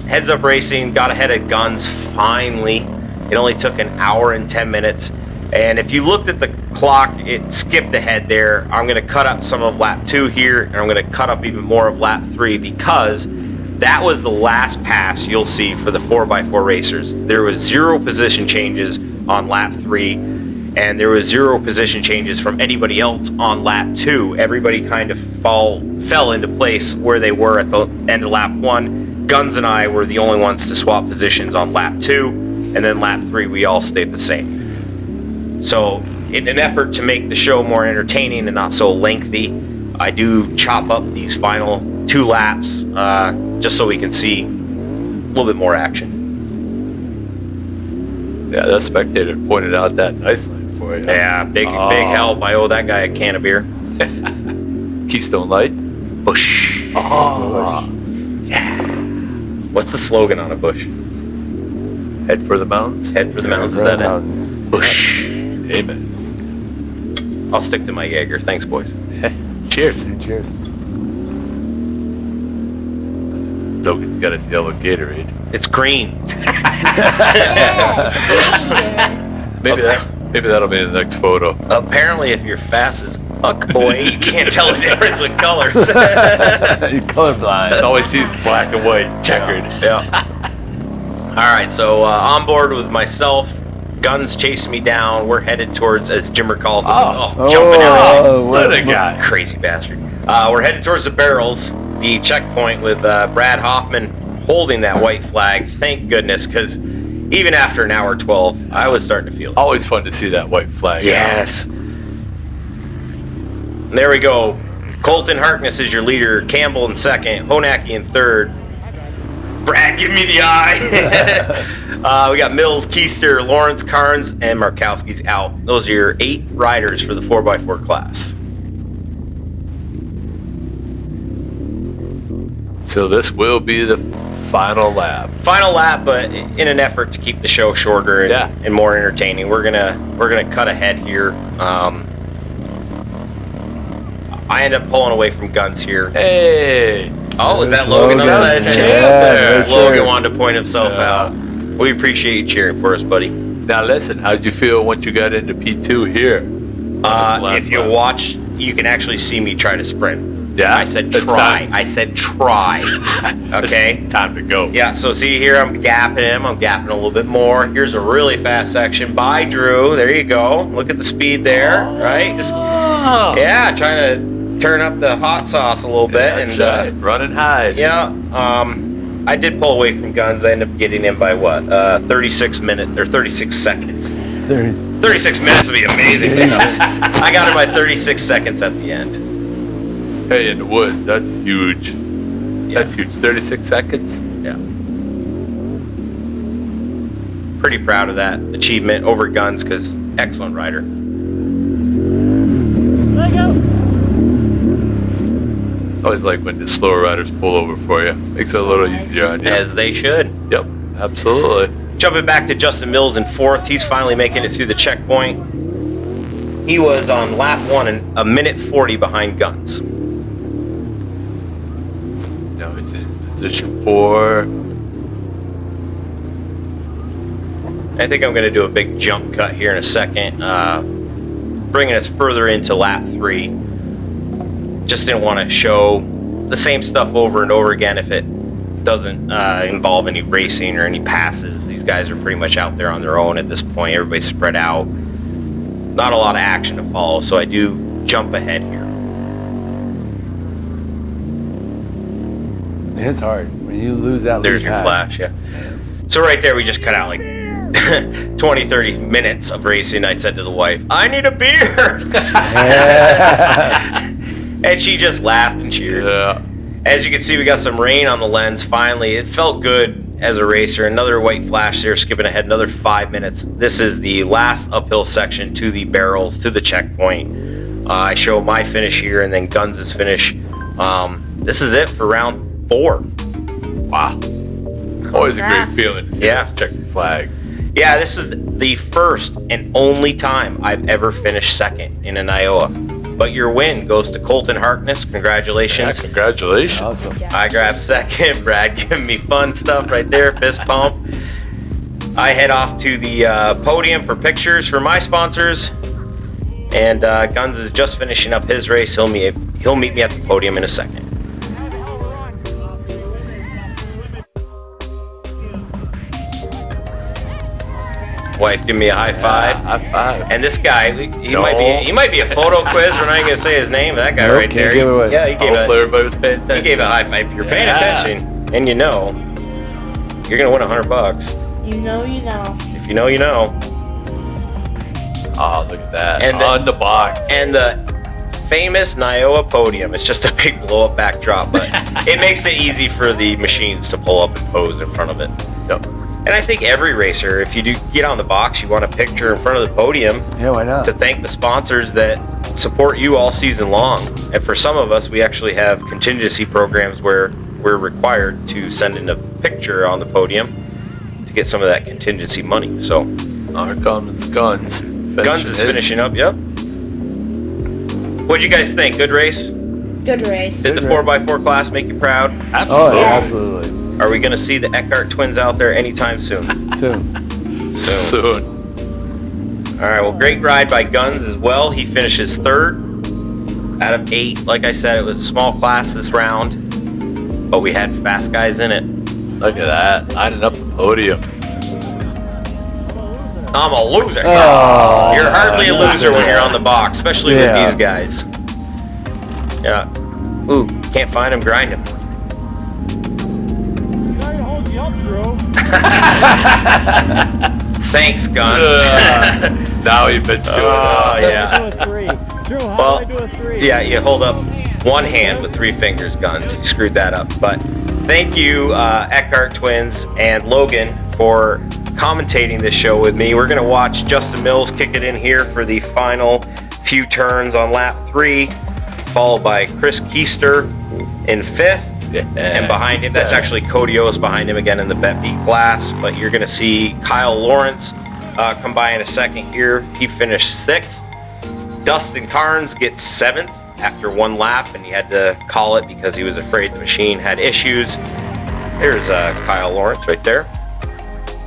Heads Up Racing got ahead of Guns finally. It only took an hour and 10 minutes. And if you looked at the clock, it skipped ahead there. I'm going to cut up some of lap 2 here, and I'm going to cut up even more of lap 3 because that was the last pass you'll see for the 4x4 racers. There was 0 position changes on lap 3, and there was 0 position changes from anybody else on lap 2. Everybody kind of fell into place where they were at the end of lap 1. Guns and I were the only ones to swap positions on lap 2, and then lap 3 we all stayed the same. So in an effort to make the show more entertaining and not so lengthy, I do chop up these final 2 laps just so we can see a little bit more action. Yeah, that spectator pointed out that nicely for you. Yeah, big help. I owe that guy a can of beer. Keystone Light. Bush. Oh, Yeah. What's the slogan on a Bush? head for the mountains. Head for the mountains. Is that it? Mountains. Bush. Amen. I'll stick to my Jaeger. Thanks, boys. Cheers. Cheers. Logan's got his yellow Gatorade. It's green. Maybe that'll be the next photo. Apparently, if you're fast as fuck, boy, you can't tell the difference with colors. You're colorblind. Always sees black and white, checkered. Yeah. All right, so on board with myself. Guns chasing me down. We're headed towards, as Jimmer calls it, jumping out. What a guy. Crazy bastard. We're headed towards the barrels, the checkpoint with Brad Hoffman holding that white flag. Thank goodness, because even after an hour 12, I was starting to feel it. Always fun to see that white flag. Yes. There we go. Colton Harkness is your leader. Campbell in second. Honacki in third. Brad, give me the eye. We got Mills, Keister, Lawrence, Carnes, and Markowski's out. Those are your 8 riders for the 4x4 class. So this will be the final lap. Final lap, but in an effort to keep the show shorter and more entertaining, we're gonna cut ahead here. I end up pulling away from Guns here. Hey. Oh, is that Logan on the side of the chair? Yeah, Logan sure. wanted to point himself out. We appreciate you cheering for us, buddy. Now listen, how'd you feel once you got into P2 here? If you watch, you can actually see me try to sprint. Yeah, I said it's try. time. I said try. Okay. It's time to go. Yeah, so see here, I'm gapping him. I'm gapping a little bit more. Here's a really fast section. Bye, Drew. There you go. Look at the speed there, right? Just trying to turn up the hot sauce a little bit. That's right. Run and hide. Yeah, I did pull away from Guns. I ended up getting in by what? 36 minutes or 36 seconds. 36 minutes would be amazing. I got it by 36 seconds at the end. Hey, in the woods, that's huge. Yeah. That's huge. 36 seconds. Yeah. Pretty proud of that achievement over Guns because excellent rider. Let go. I always like when the slower riders pull over for you. Makes it a little easier on you. As they should. Yep, absolutely. Jumping back to Justin Mills in fourth. He's finally making it through the checkpoint. He was on lap 1 and a minute 40 behind Guns. Now he's in position 4. I think I'm going to do a big jump cut here in a second, bringing us further into lap 3. Just didn't want to show the same stuff over and over again if it doesn't involve any racing or any passes. These guys are pretty much out there on their own at this point. Everybody's spread out. Not a lot of action to follow, so I do jump ahead here. It's hard when you lose that. There's lead your path. flash, yeah. So right there, we just cut out like 20, 30 minutes of racing. I said to the wife, I need a beer. And she just laughed and cheered. Yeah. As you can see, we got some rain on the lens. Finally, it felt good as a racer. Another white flash there, skipping ahead another 5 minutes. This is the last uphill section to the barrels, to the checkpoint. I show my finish here and then Guns' finish. This is it for round 4. Wow. It's always a great feeling to see Yeah. those checkered flag. Yeah, this is the first and only time I've ever finished second in an Iowa. But your win goes to Colton Harkness. Yeah, Congratulations. congratulations. Awesome. I grabbed second. Brad giving me fun stuff right there. Fist pump. I head off to the podium for pictures for my sponsors. And Guns is just finishing up his race. He'll meet me at the podium in a second. Wife, give me a high five. High five. And this guy, he might be a photo quiz. We're not even gonna say his name. That guy right there. Give it away. Yeah, he gave Hopefully everybody was paying attention. He gave a high five. If you're paying attention, and you know, you're gonna win $100. You know, you know. If you know, you know. Oh, look at that. And on the box. And the famous Nioa podium. It's just a big blow-up backdrop, but it makes it easy for the machines to pull up and pose in front of it. Yep. And I think every racer, if you do get on the box, you want a picture in front of the podium Yeah, why not? to thank the sponsors that support you all season long. And for some of us, we actually have contingency programs where we're required to send in a picture on the podium to get some of that contingency money. So Here comes Guns. Guns is finishing up, yep. What'd you guys think? Good race? Good race. Did the Good race. 4x4 class make you proud? Oh, Absolutely. yeah, absolutely. Are we going to see the Eckhart twins out there anytime soon? Soon. Soon. All right, well, great ride by Guns as well. He finishes 3rd out of 8. Like I said, it was a small class this round, but we had fast guys in it. Look at that. Lining up the podium. I'm a loser. Oh, You're hardly a loser when you're on the box, especially Yeah. with these guys. Yeah. Ooh, can't find him, grind him. Trying to hold you up, Drew. Thanks, Guns. Now he fits to it. Oh, Do yeah. a 3. Drew, how Well, do I do a 3? Yeah, you hold up one hand with 3 fingers, Guns. You screwed that up. But thank you, Eckhart twins and Logan, for commentating this show with me. We're going to watch Justin Mills kick it in here for the final few turns on lap 3, followed by Chris Keister in 5th. Yeah, And behind him, that's actually Cody O's behind him again in the Bet Beat class. But you're going to see Kyle Lawrence come by in a second here. He finished 6th. Dustin Carnes gets 7th after 1 lap, and he had to call it because he was afraid the machine had issues. There's Kyle Lawrence right there.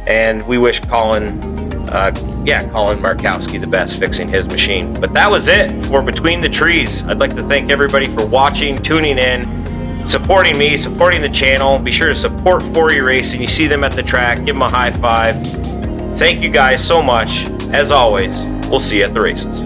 And we wish Colin Markowski the best fixing his machine. But that was it for Between the Trees. I'd like to thank everybody for watching, tuning in, supporting me, supporting the channel. Be sure to support 4E Racing. You see them at the track, give them a high five. Thank you guys so much. As always, we'll see you at the races.